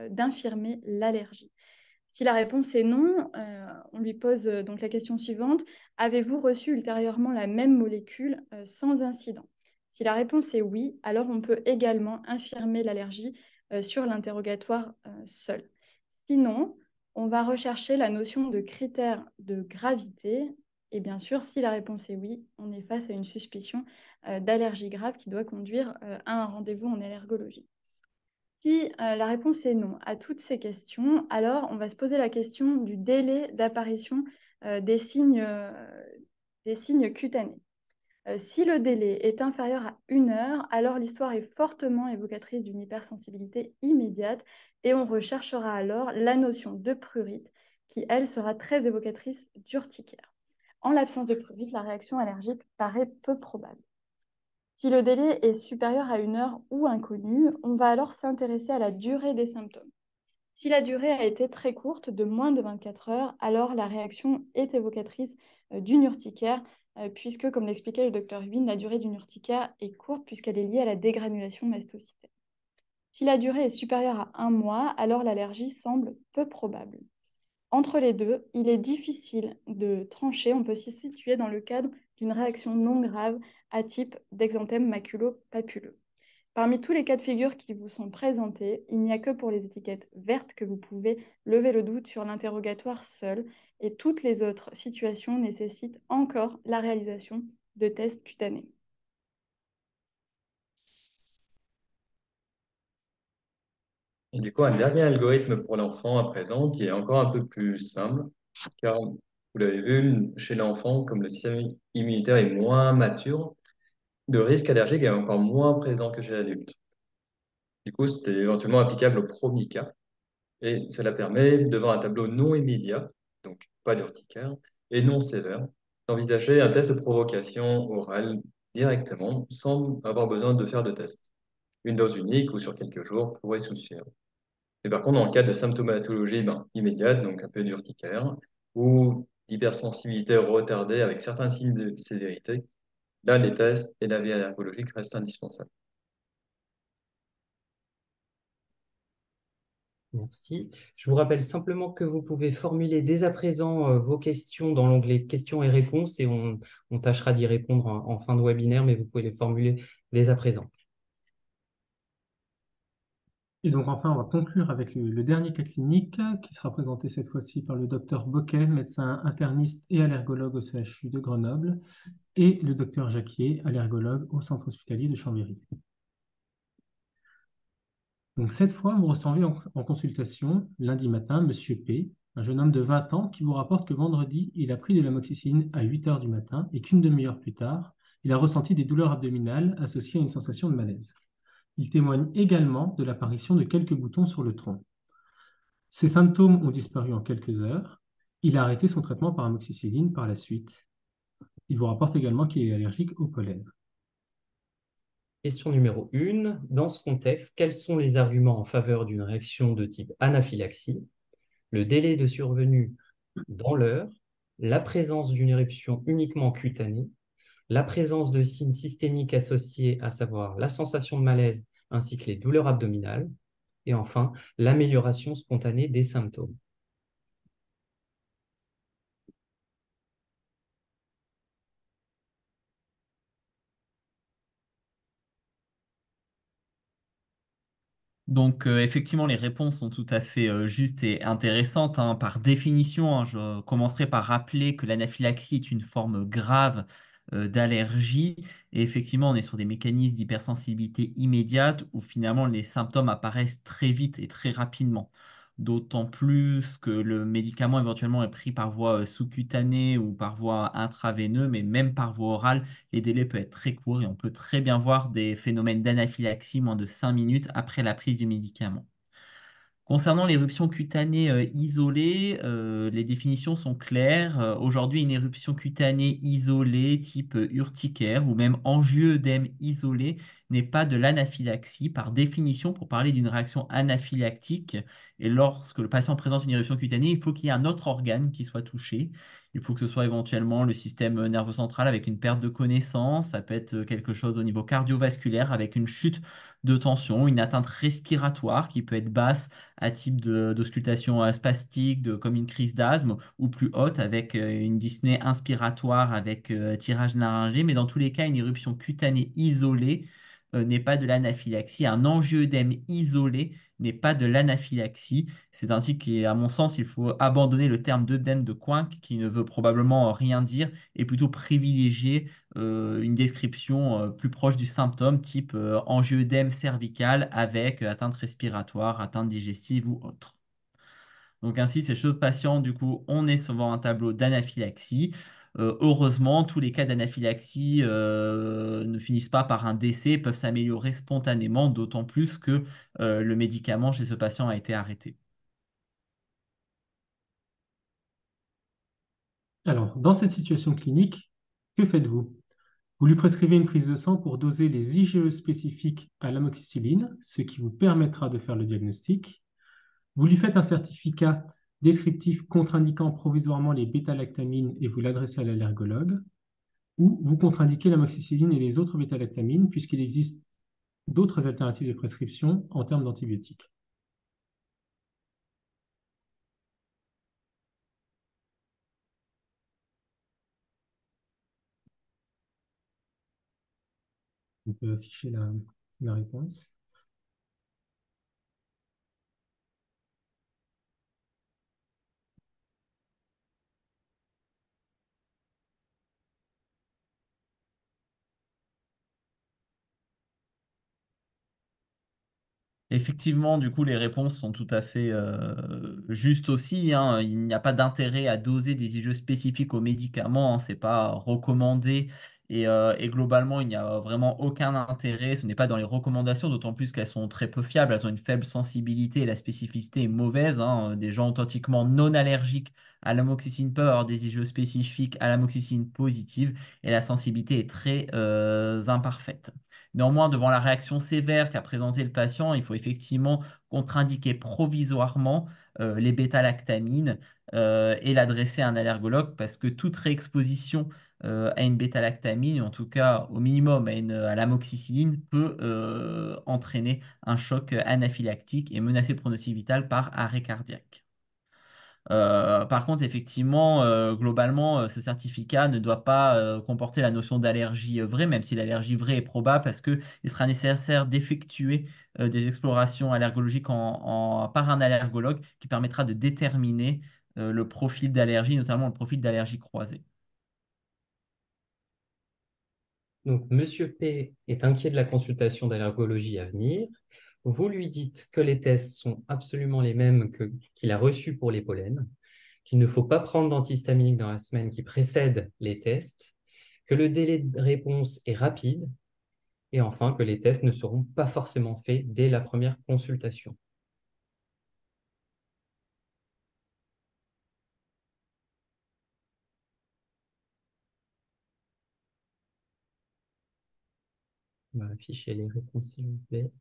B: d'infirmer l'allergie. Si la réponse est non, on lui pose donc la question suivante: avez-vous reçu ultérieurement la même molécule sans incident? Si la réponse est oui, alors on peut également infirmer l'allergie sur l'interrogatoire seul. Sinon, on va rechercher la notion de critère de gravité. Et bien sûr, si la réponse est oui, on est face à une suspicion d'allergie grave qui doit conduire à un rendez-vous en allergologie. Si la réponse est non à toutes ces questions, alors on va se poser la question du délai d'apparition des signes cutanés. Si le délai est inférieur à 1 heure, alors l'histoire est fortement évocatrice d'une hypersensibilité immédiate et on recherchera alors la notion de prurite qui, elle, sera très évocatrice d'urticaire. En l'absence de prurite, la réaction allergique paraît peu probable. Si le délai est supérieur à 1 heure ou inconnu, on va alors s'intéresser à la durée des symptômes. Si la durée a été très courte, de moins de 24 heures, alors la réaction est évocatrice d'une urticaire, puisque, comme l'expliquait le docteur Huyn, la durée d'une urticaire est courte puisqu'elle est liée à la dégranulation mastocytaire. Si la durée est supérieure à 1 mois, alors l'allergie semble peu probable. Entre les deux, il est difficile de trancher. On peut s'y situer dans le cadre d'une réaction non grave à type d'exanthème maculo-papuleux. Parmi tous les cas de figure qui vous sont présentés, il n'y a que pour les étiquettes vertes que vous pouvez lever le doute sur l'interrogatoire seul. et toutes les autres situations nécessitent encore la réalisation de tests cutanés.
F: Et du coup, un dernier algorithme pour l'enfant à présent qui est encore un peu plus simple, car vous l'avez vu, chez l'enfant, comme le système immunitaire est moins mature, le risque allergique est encore moins présent que chez l'adulte. Du coup, c'était éventuellement applicable au premier cas, et cela permet, devant un tableau non immédiat, donc pas d'urticaire, et non sévère, d'envisager un test de provocation orale directement, sans avoir besoin de faire de test. Une dose unique ou sur quelques jours pourrait suffire. Et par contre, en cas de symptomatologie immédiate, donc un peu d'urticaire, ou d'hypersensibilité retardée avec certains signes de sévérité, là, les tests et la vie allergologique restent indispensables.
E: Merci. Je vous rappelle simplement que vous pouvez formuler dès à présent vos questions dans l'onglet questions et réponses et on tâchera d'y répondre en fin de webinaire, mais vous pouvez les formuler dès à présent.
C: Et donc enfin, on va conclure avec le dernier cas clinique qui sera présenté cette fois-ci par le docteur Bocquet, médecin interniste et allergologue au CHU de Grenoble, et le docteur Jacquier, allergologue au centre hospitalier de Chambéry. Donc cette fois, vous recevez en consultation lundi matin Monsieur P, un jeune homme de 20 ans qui vous rapporte que vendredi, il a pris de l'amoxicilline à 8 heures du matin et qu'une demi-heure plus tard, il a ressenti des douleurs abdominales associées à une sensation de malaise. Il témoigne également de l'apparition de quelques boutons sur le tronc. Ces symptômes ont disparu en quelques heures. Il a arrêté son traitement par amoxicilline par la suite. Il vous rapporte également qu'il est allergique au pollen.
E: Question numéro 1. Dans ce contexte, quels sont les arguments en faveur d'une réaction de type anaphylaxie? Le délai de survenue dans l'heure, la présence d'une éruption uniquement cutanée, la présence de signes systémiques associés, à savoir la sensation de malaise ainsi que les douleurs abdominales, et enfin, l'amélioration spontanée des symptômes.
G: Donc, effectivement, les réponses sont tout à fait justes et intéressantes, hein. Par définition, hein, je commencerai par rappeler que l'anaphylaxie est une forme grave d'allergie. Et effectivement, on est sur des mécanismes d'hypersensibilité immédiate où finalement les symptômes apparaissent très vite et très rapidement. D'autant plus que le médicament éventuellement est pris par voie sous-cutanée ou par voie intraveineuse, mais même par voie orale, les délais peuvent être très courts et on peut très bien voir des phénomènes d'anaphylaxie moins de 5 minutes après la prise du médicament. Concernant l'éruption cutanée isolée, les définitions sont claires. Aujourd'hui, une éruption cutanée isolée, type urticaire ou même angioœdème isolé, n'est pas de l'anaphylaxie par définition pour parler d'une réaction anaphylactique. Et lorsque le patient présente une éruption cutanée, il faut qu'il y ait un autre organe qui soit touché. Il faut que ce soit éventuellement le système nerveux central avec une perte de connaissance. Ça peut être quelque chose au niveau cardiovasculaire avec une chute de tension, une atteinte respiratoire qui peut être basse à type d'auscultation spastique, comme une crise d'asthme, ou plus haute avec une dyspnée inspiratoire avec tirage laryngé. Mais dans tous les cas, une éruption cutanée isolée n'est pas de l'anaphylaxie. Un angioœdème isolé n'est pas de l'anaphylaxie. C'est ainsi qu'à mon sens, il faut abandonner le terme d'œdème de Coinck, qui ne veut probablement rien dire, et plutôt privilégier une description plus proche du symptôme, type angioœdème cervical avec atteinte respiratoire, atteinte digestive ou autre. Donc ainsi, chez ce patient, du coup, on est souvent un tableau d'anaphylaxie. Heureusement, tous les cas d'anaphylaxie ne finissent pas par un décès, peuvent s'améliorer spontanément, d'autant plus que le médicament chez ce patient a été arrêté.
C: Alors, dans cette situation clinique, que faites-vous? Vous lui prescrivez une prise de sang pour doser les IgE spécifiques à l'amoxicilline, ce qui vous permettra de faire le diagnostic. Vous lui faites un certificat descriptif contre-indiquant provisoirement les bêta-lactamines et vous l'adressez à l'allergologue. Ou vous contre-indiquez l'amoxicilline et les autres bêta-lactamines puisqu'il existe d'autres alternatives de prescription en termes d'antibiotiques. On peut afficher la réponse.
G: Effectivement, du coup, les réponses sont tout à fait justes aussi, hein. Il n'y a pas d'intérêt à doser des IgE spécifiques aux médicaments, hein. C'est pas recommandé et globalement, il n'y a vraiment aucun intérêt. Ce n'est pas dans les recommandations, d'autant plus qu'elles sont très peu fiables. Elles ont une faible sensibilité et la spécificité est mauvaise, hein. Des gens authentiquement non allergiques à l'amoxicilline peuvent avoir des IgE spécifiques à l'amoxicilline positive et la sensibilité est très imparfaite. Néanmoins, devant la réaction sévère qu'a présentée le patient, il faut effectivement contre-indiquer provisoirement les bêta-lactamines et l'adresser à un allergologue parce que toute réexposition à une bêta-lactamine, en tout cas au minimum à l'amoxicilline, peut entraîner un choc anaphylactique et menacer le pronostic vital par arrêt cardiaque. Par contre, effectivement, globalement, ce certificat ne doit pas comporter la notion d'allergie vraie, même si l'allergie vraie est probable, parce qu'il sera nécessaire d'effectuer des explorations allergologiques par un allergologue qui permettra de déterminer le profil d'allergie, notamment le profil d'allergie croisée.
E: Donc, Monsieur P est inquiet de la consultation d'allergologie à venir. Vous lui dites que les tests sont absolument les mêmes qu'il a reçus pour les pollens, qu'il ne faut pas prendre d'antihistaminique dans la semaine qui précède les tests, que le délai de réponse est rapide, et enfin que les tests ne seront pas forcément faits dès la première consultation. On va afficher les réponses, s'il vous plaît.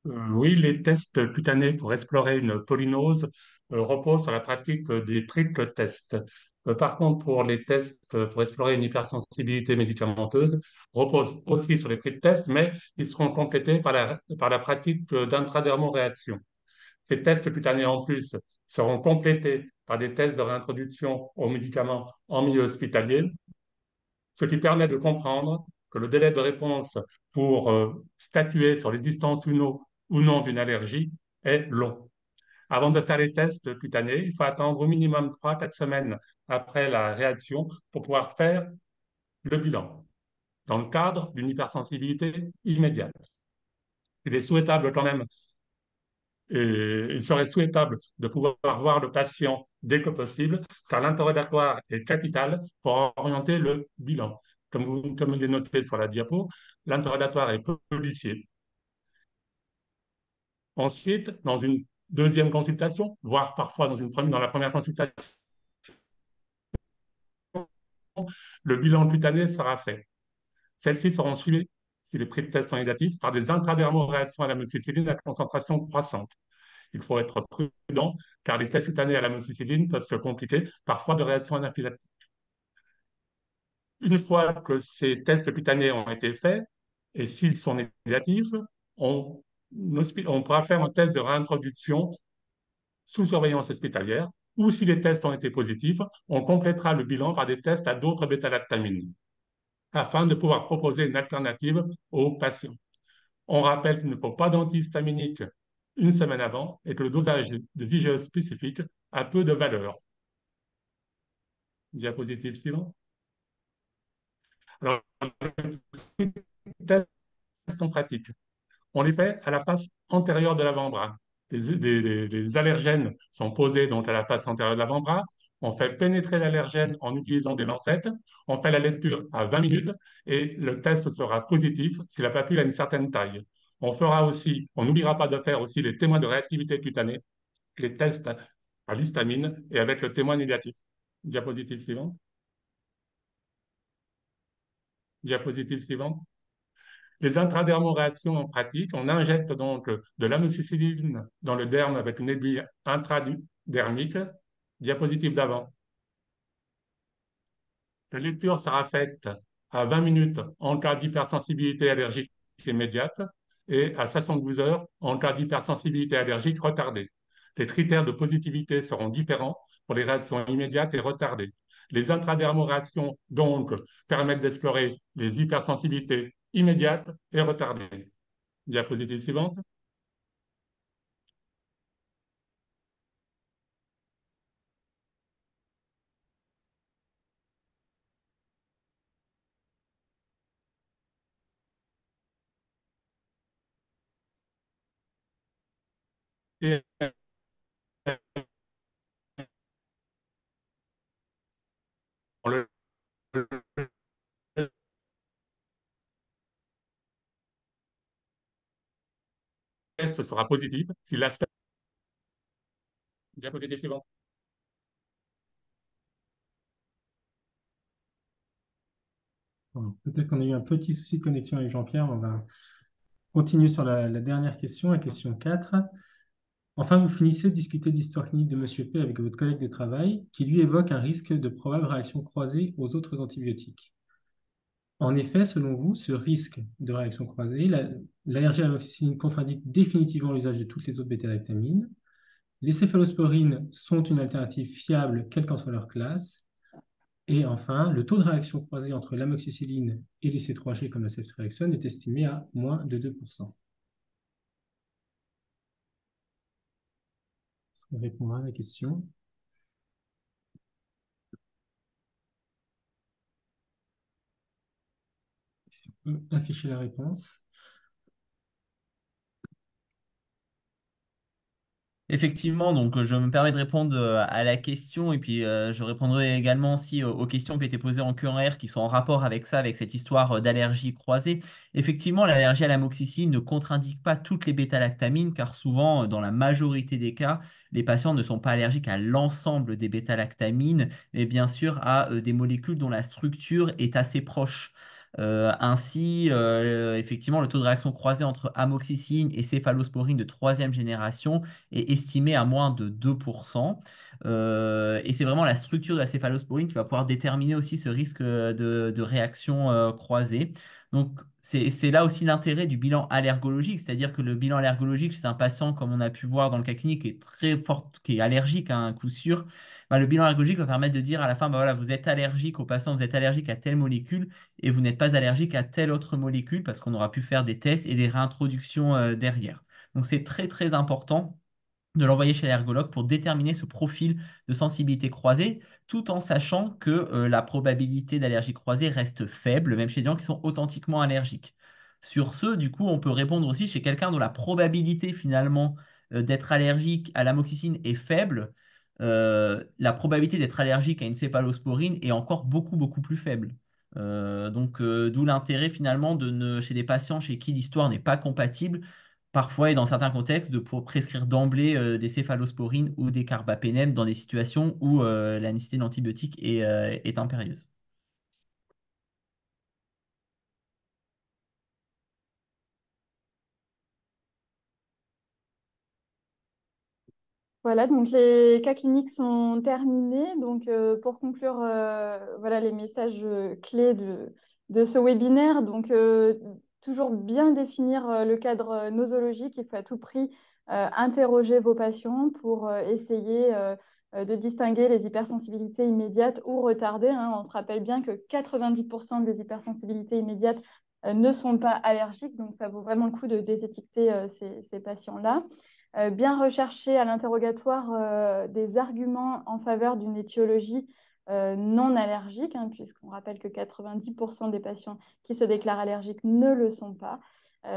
H: Oui, les tests cutanés pour explorer une polynose reposent sur la pratique des prick tests. Par contre, pour les tests pour explorer une hypersensibilité médicamenteuse, reposent aussi sur les prick tests, mais ils seront complétés par la pratique d'intradermoréaction. Ces tests cutanés en plus seront complétés par des tests de réintroduction aux médicaments en milieu hospitalier, ce qui permet de comprendre que le délai de réponse pour statuer sur l'existence ou non d'une allergie est long. Avant de faire les tests cutanés, il faut attendre au minimum 3 à 4 semaines après la réaction pour pouvoir faire le bilan, dans le cadre d'une hypersensibilité immédiate. Il est souhaitable quand même, et il serait souhaitable de pouvoir voir le patient dès que possible, car l'interrogatoire est capital pour orienter le bilan. Comme il est noté sur la diapo, l'interrogatoire est policier. Ensuite, dans une deuxième consultation, voire parfois dans la première consultation, le bilan cutané sera fait. Celles-ci seront suivies, si les prix de test sont négatifs, par des intradermoréactions à l'amoxicilline à concentration croissante. Il faut être prudent, car les tests cutanés à l'amoxicilline peuvent se compliquer, parfois de réactions anaphylactiques. Une fois que ces tests cutanés ont été faits, et s'ils sont négatifs, on, on pourra faire un test de réintroduction sous surveillance hospitalière, ou si les tests ont été positifs, on complétera le bilan par des tests à d'autres bêta-lactamines, afin de pouvoir proposer une alternative aux patients. On rappelle qu'il ne faut pas d'antihistaminique une semaine avant et que le dosage des IgE spécifiques a peu de valeur. Diapositive suivante. Alors, les tests en pratique. On les fait à la face antérieure de l'avant-bras. Les allergènes sont posés donc à la face antérieure de l'avant-bras. On fait pénétrer l'allergène en utilisant des lancettes. On fait la lecture à 20 minutes et le test sera positif si la papule a une certaine taille. On n'oubliera pas de faire aussi les témoins de réactivité cutanée, les tests à l'histamine et avec le témoin négatif. Diapositive suivante. Diapositive suivante. Les intradermoréactions en pratique, on injecte donc de l'amoxicilline dans le derme avec une aiguille intradermique. Diapositive d'avant. La lecture sera faite à 20 minutes en cas d'hypersensibilité allergique immédiate et à 72 heures en cas d'hypersensibilité allergique retardée. Les critères de positivité seront différents pour les réactions immédiates et retardées. Les intradermoréactions, donc, permettent d'explorer les hypersensibilités immédiates et retardées. Diapositive suivante. Et le test sera positif si l'aspect. Diapositive suivante.
C: Bon, peut-être qu'on a eu un petit souci de connexion avec Jean-Pierre. On va continuer sur la dernière question, la question 4. Enfin, vous finissez de discuter de l'histoire clinique de Monsieur P avec votre collègue de travail qui lui évoque un risque de probable réaction croisée aux autres antibiotiques. En effet, selon vous, ce risque de réaction croisée, l'allergie à l'amoxicilline contre-indique définitivement l'usage de toutes les autres bêta-lactamines. Les céphalosporines sont une alternative fiable, quelle qu'en soit leur classe. Et enfin, le taux de réaction croisée entre l'amoxicilline et les C3G comme la ceftriaxone est estimé à moins de 2%. Est-ce qu'on répondra à la question? Je peux afficher la réponse.
G: Effectivement, donc je me permets de répondre à la question et puis je répondrai également aussi aux questions qui ont été posées en Q&R qui sont en rapport avec ça, avec cette histoire d'allergie croisée. Effectivement, l'allergie à l'amoxicilline ne contre-indique pas toutes les bêta-lactamines car souvent, dans la majorité des cas, les patients ne sont pas allergiques à l'ensemble des bêta-lactamines, mais bien sûr à des molécules dont la structure est assez proche. Ainsi, effectivement, le taux de réaction croisée entre amoxicilline et céphalosporine de troisième génération est estimé à moins de 2%. Et c'est vraiment la structure de la céphalosporine qui va pouvoir déterminer aussi ce risque de réaction croisée. Donc, c'est là aussi l'intérêt du bilan allergologique, c'est-à-dire que le bilan allergologique, c'est un patient, comme on a pu voir dans le cas clinique, qui est très fort, qui est allergique à un coup sûr. Bah, le bilan allergologique va permettre de dire à la fin, bah, voilà, vous êtes allergique au patient, vous êtes allergique à telle molécule et vous n'êtes pas allergique à telle autre molécule parce qu'on aura pu faire des tests et des réintroductions derrière. Donc, c'est très, très important de l'envoyer chez l'ergologue pour déterminer ce profil de sensibilité croisée, tout en sachant que la probabilité d'allergie croisée reste faible, même chez des gens qui sont authentiquement allergiques. Sur ce, du coup, on peut répondre aussi chez quelqu'un dont la probabilité finalement d'être allergique à l'amoxicilline est faible, la probabilité d'être allergique à une céphalosporine est encore beaucoup, beaucoup plus faible. D'où l'intérêt finalement chez des patients chez qui l'histoire n'est pas compatible, parfois et dans certains contextes, de pour prescrire d'emblée des céphalosporines ou des carbapénèmes dans des situations où la nécessité d'antibiotiques est impérieuse.
B: Voilà, donc les cas cliniques sont terminés. Donc, pour conclure, voilà les messages clés de ce webinaire. Donc, toujours bien définir le cadre nosologique. Il faut à tout prix interroger vos patients pour essayer de distinguer les hypersensibilités immédiates ou retardées, hein. On se rappelle bien que 90% des hypersensibilités immédiates ne sont pas allergiques. Donc, ça vaut vraiment le coup de désétiqueter ces patients-là. Bien rechercher à l'interrogatoire des arguments en faveur d'une étiologie non allergique, hein, puisqu'on rappelle que 90% des patients qui se déclarent allergiques ne le sont pas.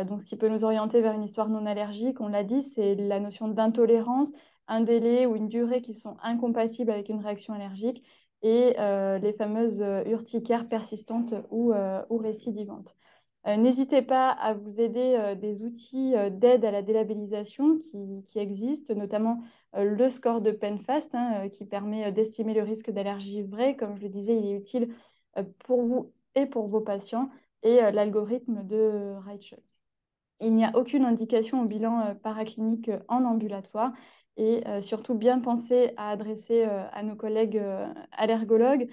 B: Donc, ce qui peut nous orienter vers une histoire non allergique, on l'a dit, c'est la notion d'intolérance, un délai ou une durée qui sont incompatibles avec une réaction allergique et les fameuses urticaires persistantes ou récidivantes. N'hésitez pas à vous aider des outils d'aide à la délabellisation qui existent, notamment le score de PenFast, hein, qui permet d'estimer le risque d'allergie vraie. Comme je le disais, il est utile pour vous et pour vos patients, et l'algorithme de Reichel. Il n'y a aucune indication au bilan paraclinique en ambulatoire, et surtout bien penser à adresser à nos collègues allergologues.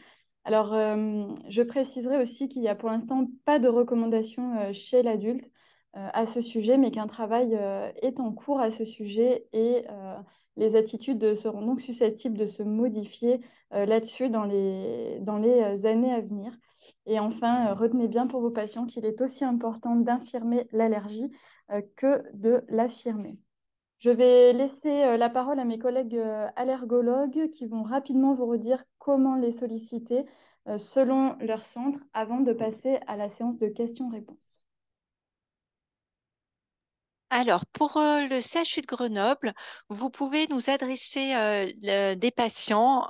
B: Alors, je préciserai aussi qu'il n'y a pour l'instant pas de recommandation chez l'adulte à ce sujet, mais qu'un travail est en cours à ce sujet, et les attitudes seront donc susceptibles de se modifier là-dessus dans les années à venir. Et enfin, retenez bien pour vos patients qu'il est aussi important d'infirmer l'allergie que de l'affirmer. Je vais laisser la parole à mes collègues allergologues qui vont rapidement vous redire comment les solliciter selon leur centre avant de passer à la séance de questions-réponses.
D: Alors, pour le CHU de Grenoble, vous pouvez nous adresser des patients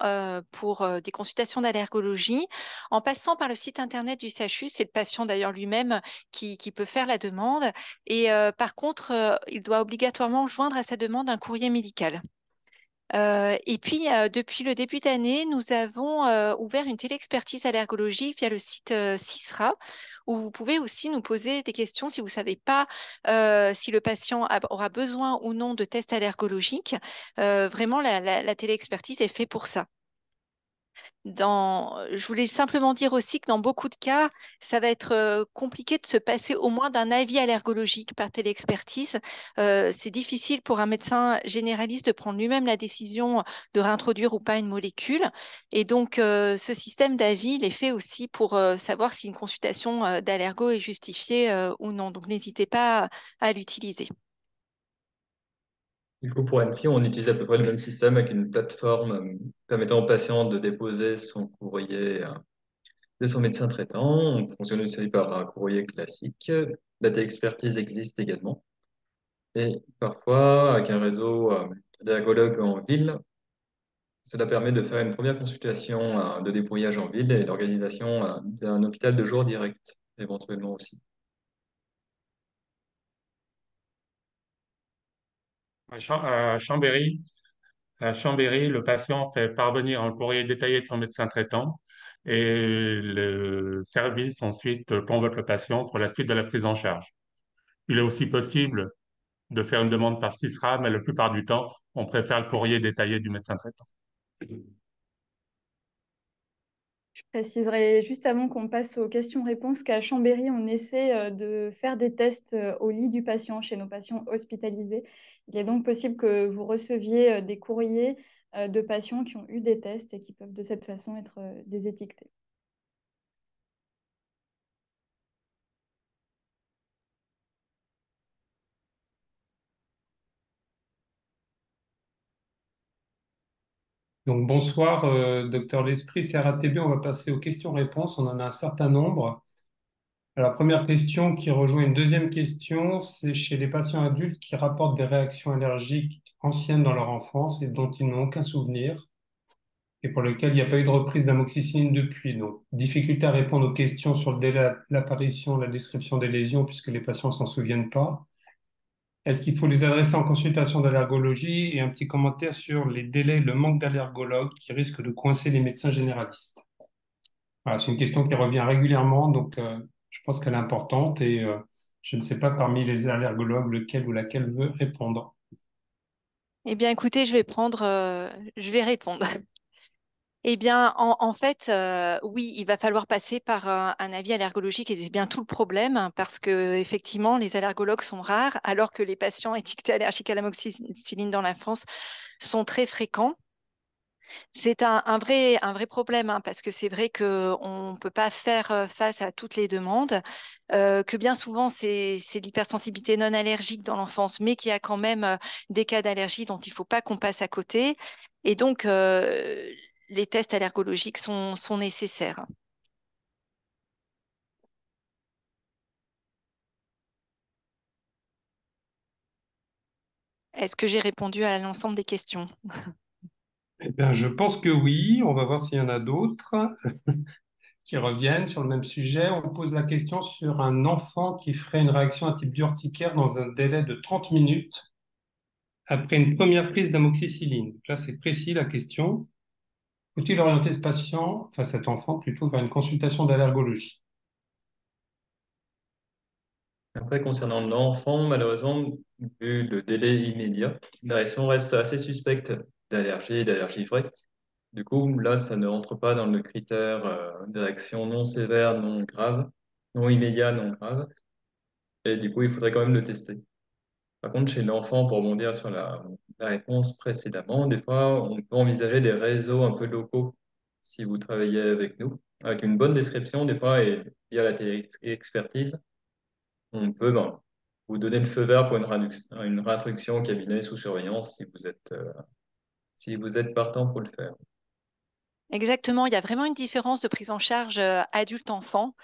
D: pour des consultations d'allergologie en passant par le site internet du CHU. C'est le patient d'ailleurs lui-même qui peut faire la demande. Et par contre, il doit obligatoirement joindre à sa demande un courrier médical. Et puis, depuis le début d'année, nous avons ouvert une téléexpertise allergologie via le site CISRA, où vous pouvez aussi nous poser des questions si vous ne savez pas si le patient aura besoin ou non de tests allergologiques. Vraiment, la téléexpertise est faite pour ça. Je voulais simplement dire aussi que dans beaucoup de cas, ça va être compliqué de se passer au moins d'un avis allergologique par téléexpertise. C'est difficile pour un médecin généraliste de prendre lui-même la décision de réintroduire ou pas une molécule. Et donc, ce système d'avis, il est fait aussi pour savoir si une consultation d'allergo est justifiée ou non. Donc, n'hésitez pas à l'utiliser.
F: Du coup, pour Annecy, on utilise à peu près le même système avec une plateforme permettant au patient de déposer son courrier de son médecin traitant. On fonctionne aussi par un courrier classique. La téléexpertise existe également. Et parfois, avec un réseau d'ergologues en ville, cela permet de faire une première consultation de débrouillage en ville et l'organisation d'un hôpital de jour direct, éventuellement aussi.
H: À à Chambéry, le patient fait parvenir un courrier détaillé de son médecin traitant et le service ensuite convoque le patient pour la suite de la prise en charge. Il est aussi possible de faire une demande par SISRA, mais la plupart du temps, on préfère le courrier détaillé du médecin traitant.
B: Je préciserai juste avant qu'on passe aux questions-réponses qu'à Chambéry, on essaie de faire des tests au lit du patient chez nos patients hospitalisés. Il est donc possible que vous receviez des courriers de patients qui ont eu des tests et qui peuvent de cette façon être désétiquetés.
I: Donc bonsoir, docteur L'Esprit, c'est RATB. On va passer aux questions-réponses. On en a un certain nombre. Alors, la première question qui rejoint une deuxième question, c'est chez les patients adultes qui rapportent des réactions allergiques anciennes dans leur enfance et dont ils n'ont aucun souvenir et pour lesquels il n'y a pas eu de reprise d'amoxicilline depuis. Donc, difficulté à répondre aux questions sur le délai l'apparition, la description des lésions puisque les patients ne s'en souviennent pas. Est-ce qu'il faut les adresser en consultation d'allergologie et un petit commentaire sur les délais, le manque d'allergologues qui risque de coincer les médecins généralistes? Voilà, c'est une question qui revient régulièrement, donc je pense qu'elle est importante et je ne sais pas parmi les allergologues lequel ou laquelle veut répondre.
D: Eh bien, écoutez, je vais répondre. Eh bien, en fait, oui, il va falloir passer par un avis allergologique et c'est bien tout le problème hein, parce que effectivement, les allergologues sont rares alors que les patients étiquetés allergiques à l'amoxicilline dans la France sont très fréquents. C'est un vrai problème hein, parce que c'est vrai qu'on ne peut pas faire face à toutes les demandes, que bien souvent c'est l'hypersensibilité non allergique dans l'enfance, mais qu'il y a quand même des cas d'allergie dont il ne faut pas qu'on passe à côté. Et donc, les tests allergologiques sont nécessaires. Est-ce que j'ai répondu à l'ensemble des questions?
I: Eh bien, je pense que oui. On va voir s'il y en a d'autres qui reviennent sur le même sujet. On pose la question sur un enfant qui ferait une réaction à type urticaire dans un délai de 30 minutes après une première prise d'amoxicilline. Là, c'est précis la question. Faut-il orienter ce patient, enfin cet enfant plutôt, vers une consultation d'allergologie?
F: Après, concernant l'enfant, malheureusement, vu le délai immédiat, la réaction reste assez suspecte d'allergie et d'allergie vraie. Du coup, là, ça ne rentre pas dans le critère de réaction non sévère, non grave, non immédiat, non grave. Et du coup, il faudrait quand même le tester. Par contre, chez l'enfant, pour rebondir sur la réponse précédemment, des fois, on peut envisager des réseaux un peu locaux si vous travaillez avec nous, avec une bonne description, des fois, et via la télé-expertise, on peut vous donner le feu vert pour une réintroduction au cabinet sous surveillance si vous êtes partant pour le faire.
D: Exactement, il y a vraiment une différence de prise en charge adulte-enfant.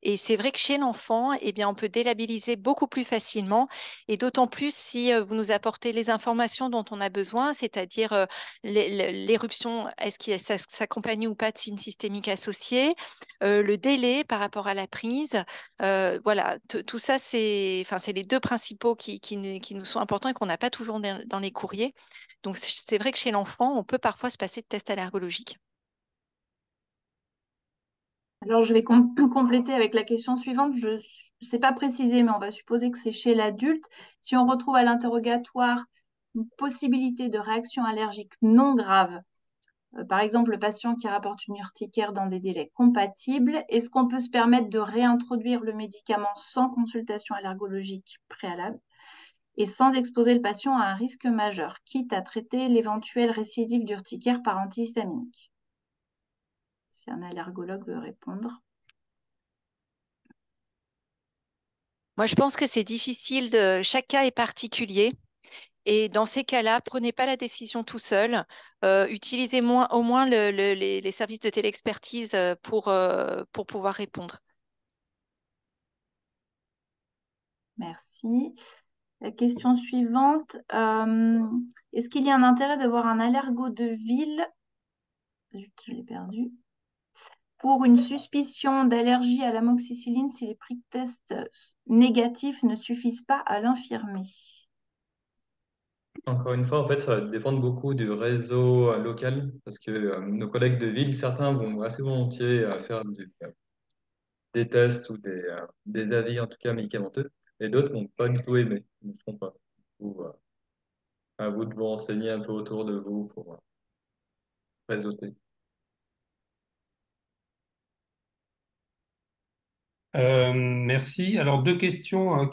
D: Et c'est vrai que chez l'enfant, eh bien, on peut délabelliser beaucoup plus facilement, et d'autant plus si vous nous apportez les informations dont on a besoin, c'est-à-dire l'éruption, est-ce qu'il s'accompagne ou pas de signes systémiques associés, le délai par rapport à la prise. Voilà, tout ça, c'est les deux principaux qui nous sont importants et qu'on n'a pas toujours dans les courriers. Donc, c'est vrai que chez l'enfant, on peut parfois se passer de tests allergologiques.
A: Alors, je vais compléter avec la question suivante. Je ne sais pas préciser, mais on va supposer que c'est chez l'adulte. Si on retrouve à l'interrogatoire une possibilité de réaction allergique non grave, par exemple le patient qui rapporte une urticaire dans des délais compatibles, est-ce qu'on peut se permettre de réintroduire le médicament sans consultation allergologique préalable et sans exposer le patient à un risque majeur, quitte à traiter l'éventuelle récidive d'urticaire par antihistaminique? Si un allergologue veut répondre.
D: Moi, je pense que c'est difficile chaque cas est particulier. Et dans ces cas-là, prenez pas la décision tout seul. Utilisez au moins les services de téléexpertise pour pouvoir répondre.
A: Merci. La question suivante, est-ce qu'il y a un intérêt de voir un allergo de ville, zut, je l'ai perdu, pour une suspicion d'allergie à l'amoxicilline si les prix de test négatifs ne suffisent pas à l'infirmer?
F: Encore une fois, en fait, ça va dépendre beaucoup du réseau local, parce que nos collègues de ville, certains vont assez volontiers faire des tests ou des avis, en tout cas médicamenteux, et d'autres vont pas du tout aimer, ils ne feront pas. Du coup, à vous de vous renseigner un peu autour de vous pour réseauter.
I: Merci. Alors, deux questions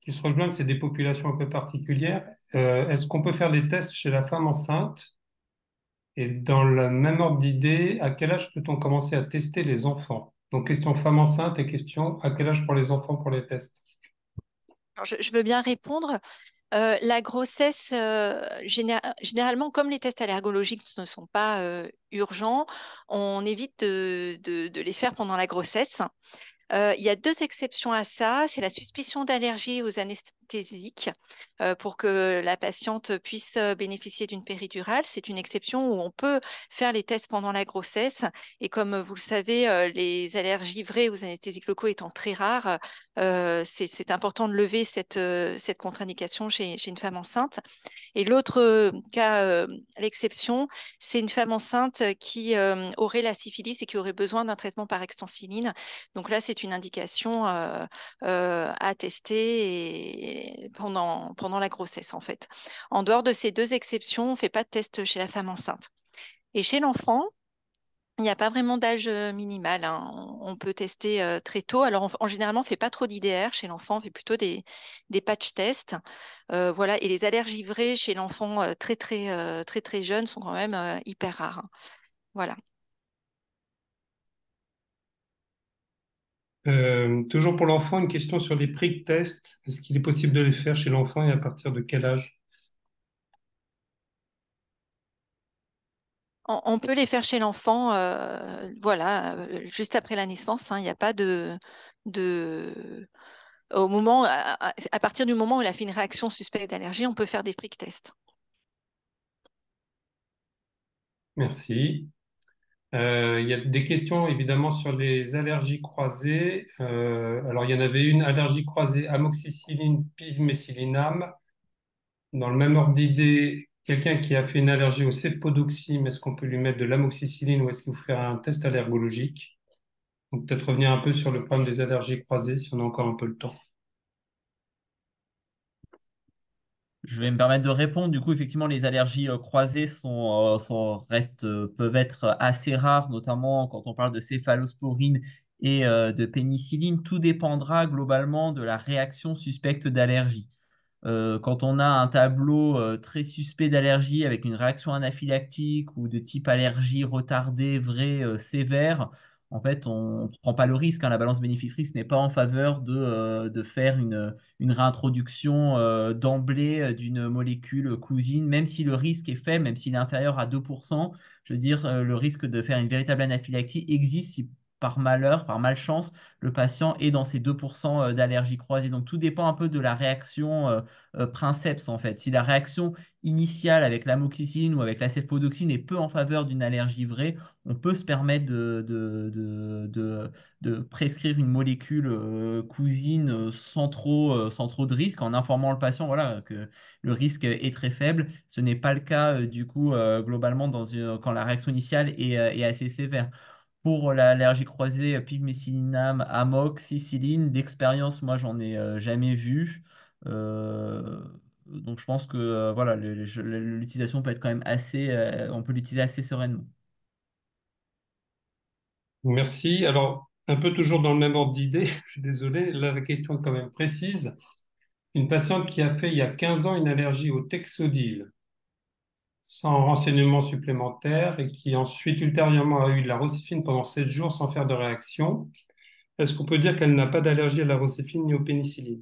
I: qui se rejoignent, c'est des populations un peu particulières. Est-ce qu'on peut faire les tests chez la femme enceinte? Et dans le même ordre d'idée, à quel âge peut-on commencer à tester les enfants? Donc, question femme enceinte et question à quel âge pour les enfants pour les tests?
D: Alors, je veux bien répondre. La grossesse, généralement, comme les tests allergologiques ne sont pas urgents, on évite de les faire pendant la grossesse. Il y a deux exceptions à ça. C'est la suspicion d'allergie aux anesthésiques pour que la patiente puisse bénéficier d'une péridurale. C'est une exception où on peut faire les tests pendant la grossesse. Et comme vous le savez, les allergies vraies aux anesthésiques locaux étant très rares, c'est important de lever cette contre-indication chez une femme enceinte. Et l'autre cas, l'exception, c'est une femme enceinte qui aurait la syphilis et qui aurait besoin d'un traitement par extensiline. Donc là, c'est une indication à tester pendant la grossesse, en fait. En dehors de ces deux exceptions, on ne fait pas de test chez la femme enceinte. Et chez l'enfant, il n'y a pas vraiment d'âge minimal, hein. On peut tester très tôt. Alors, en général, on ne fait pas trop d'IDR chez l'enfant, on fait plutôt des patch tests. Voilà. Et les allergies vraies chez l'enfant très jeune sont quand même hyper rares, hein. Voilà.
I: Toujours pour l'enfant, une question sur les prix de test. Est-ce qu'il est possible de les faire chez l'enfant et à partir de quel âge?
D: On peut les faire chez l'enfant, voilà, juste après la naissance, hein. Il n'y a pas de... à partir du moment où il a fait une réaction suspecte d'allergie, on peut faire des prick tests.
I: Merci. Il y a des questions évidemment sur les allergies croisées. Alors, il y en avait une, allergie croisée amoxicilline, pivmécillinam. Dans le même ordre d'idée, quelqu'un qui a fait une allergie au cefpodoxime, est-ce qu'on peut lui mettre de l'amoxicilline ou est-ce qu'il faut faire un test allergologique? Donc, peut-être revenir un peu sur le problème des allergies croisées si on a encore un peu le temps.
G: Je vais me permettre de répondre. Du coup, effectivement, les allergies croisées peuvent être assez rares, notamment quand on parle de céphalosporine et de pénicilline. Tout dépendra globalement de la réaction suspecte d'allergie. Quand on a un tableau très suspect d'allergie avec une réaction anaphylactique ou de type allergie retardée, vraie, sévère, en fait, on ne prend pas le risque, hein. La balance bénéfice-risque n'est pas en faveur de faire une réintroduction d'emblée d'une molécule cousine, même si le risque est faible, même s'il est inférieur à 2%. Je veux dire, le risque de faire une véritable anaphylaxie existe par malheur, par malchance, le patient est dans ces 2% d'allergie croisée. Donc tout dépend un peu de la réaction princeps en fait. Si la réaction initiale avec l'amoxicilline ou avec la cefpodoxine est peu en faveur d'une allergie vraie, on peut se permettre de prescrire une molécule cousine sans trop de risque, en informant le patient voilà, que le risque est très faible. Ce n'est pas le cas du coup globalement quand la réaction initiale est assez sévère. Pour l'allergie croisée, pivmécillinam, amoxicilline, d'expérience, moi, j'en ai jamais vu. Donc, je pense que voilà, l'utilisation peut être quand même on peut l'utiliser assez sereinement.
I: Merci. Alors, un peu toujours dans le même ordre d'idée, je suis désolé, là la question est quand même précise. Une patiente qui a fait il y a 15 ans une allergie au Texodil, sans renseignement supplémentaire, et qui ensuite ultérieurement a eu de la rocifine pendant 7 jours sans faire de réaction. Est-ce qu'on peut dire qu'elle n'a pas d'allergie à la rocifine ni aux pénicillines?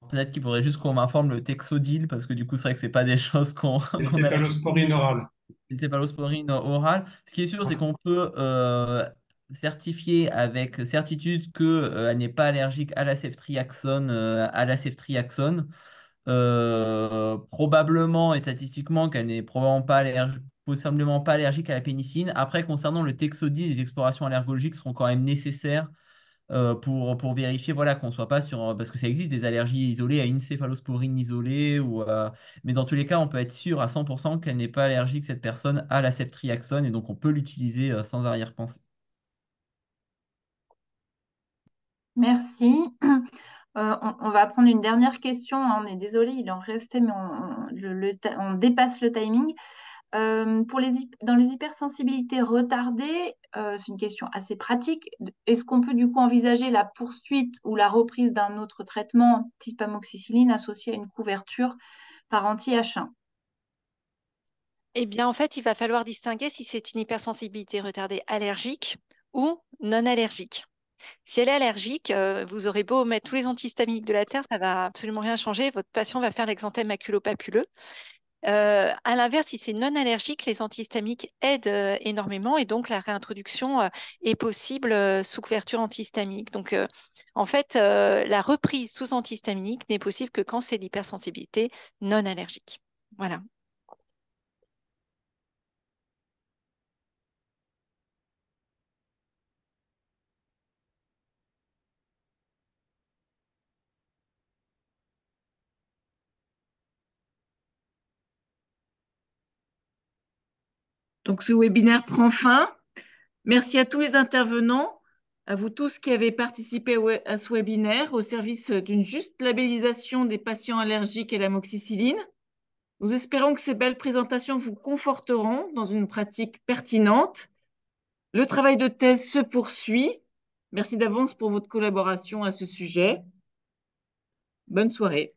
G: Peut-être qu'il faudrait juste qu'on m'informe le Texodil, parce que du coup, c'est vrai que c'est pas des choses
I: Une
G: qu'on a
I: céphalosporine orale.
G: une céphalosporine orale. Ce qui est sûr, c'est qu'on peut certifier avec certitude qu'elle n'est pas allergique à la ceftriaxone, probablement et statistiquement qu'elle n'est probablement pas possiblement pas allergique à la pénicilline. Après, concernant le Texodil, les explorations allergologiques seront quand même nécessaires pour vérifier voilà, qu'on ne soit pas sur. Parce que ça existe des allergies isolées à une céphalosporine isolée. Mais dans tous les cas, on peut être sûr à 100% qu'elle n'est pas allergique, cette personne, à la ceftriaxone. Et donc, on peut l'utiliser sans arrière-pensée.
A: Merci. On va prendre une dernière question, hein. On est désolé, il en restait, mais on dépasse le timing. Dans les hypersensibilités retardées, c'est une question assez pratique. Est-ce qu'on peut du coup envisager la poursuite ou la reprise d'un autre traitement type amoxicilline associé à une couverture par anti-H1?
D: Eh bien, en fait, il va falloir distinguer si c'est une hypersensibilité retardée allergique ou non allergique. Si elle est allergique, vous aurez beau mettre tous les antihistaminiques de la Terre, ça va absolument rien changer. Votre patient va faire l'exanthème maculopapuleux. À l'inverse, si c'est non allergique, les antihistaminiques aident énormément et donc la réintroduction est possible sous couverture antihistaminique. Donc, en fait, la reprise sous antihistaminique n'est possible que quand c'est l'hypersensibilité non allergique. Voilà.
J: Donc ce webinaire prend fin. Merci à tous les intervenants, à vous tous qui avez participé à ce webinaire au service d'une juste labellisation des patients allergiques à l'amoxicilline. Nous espérons que ces belles présentations vous conforteront dans une pratique pertinente. Le travail de thèse se poursuit. Merci d'avance pour votre collaboration à ce sujet. Bonne soirée.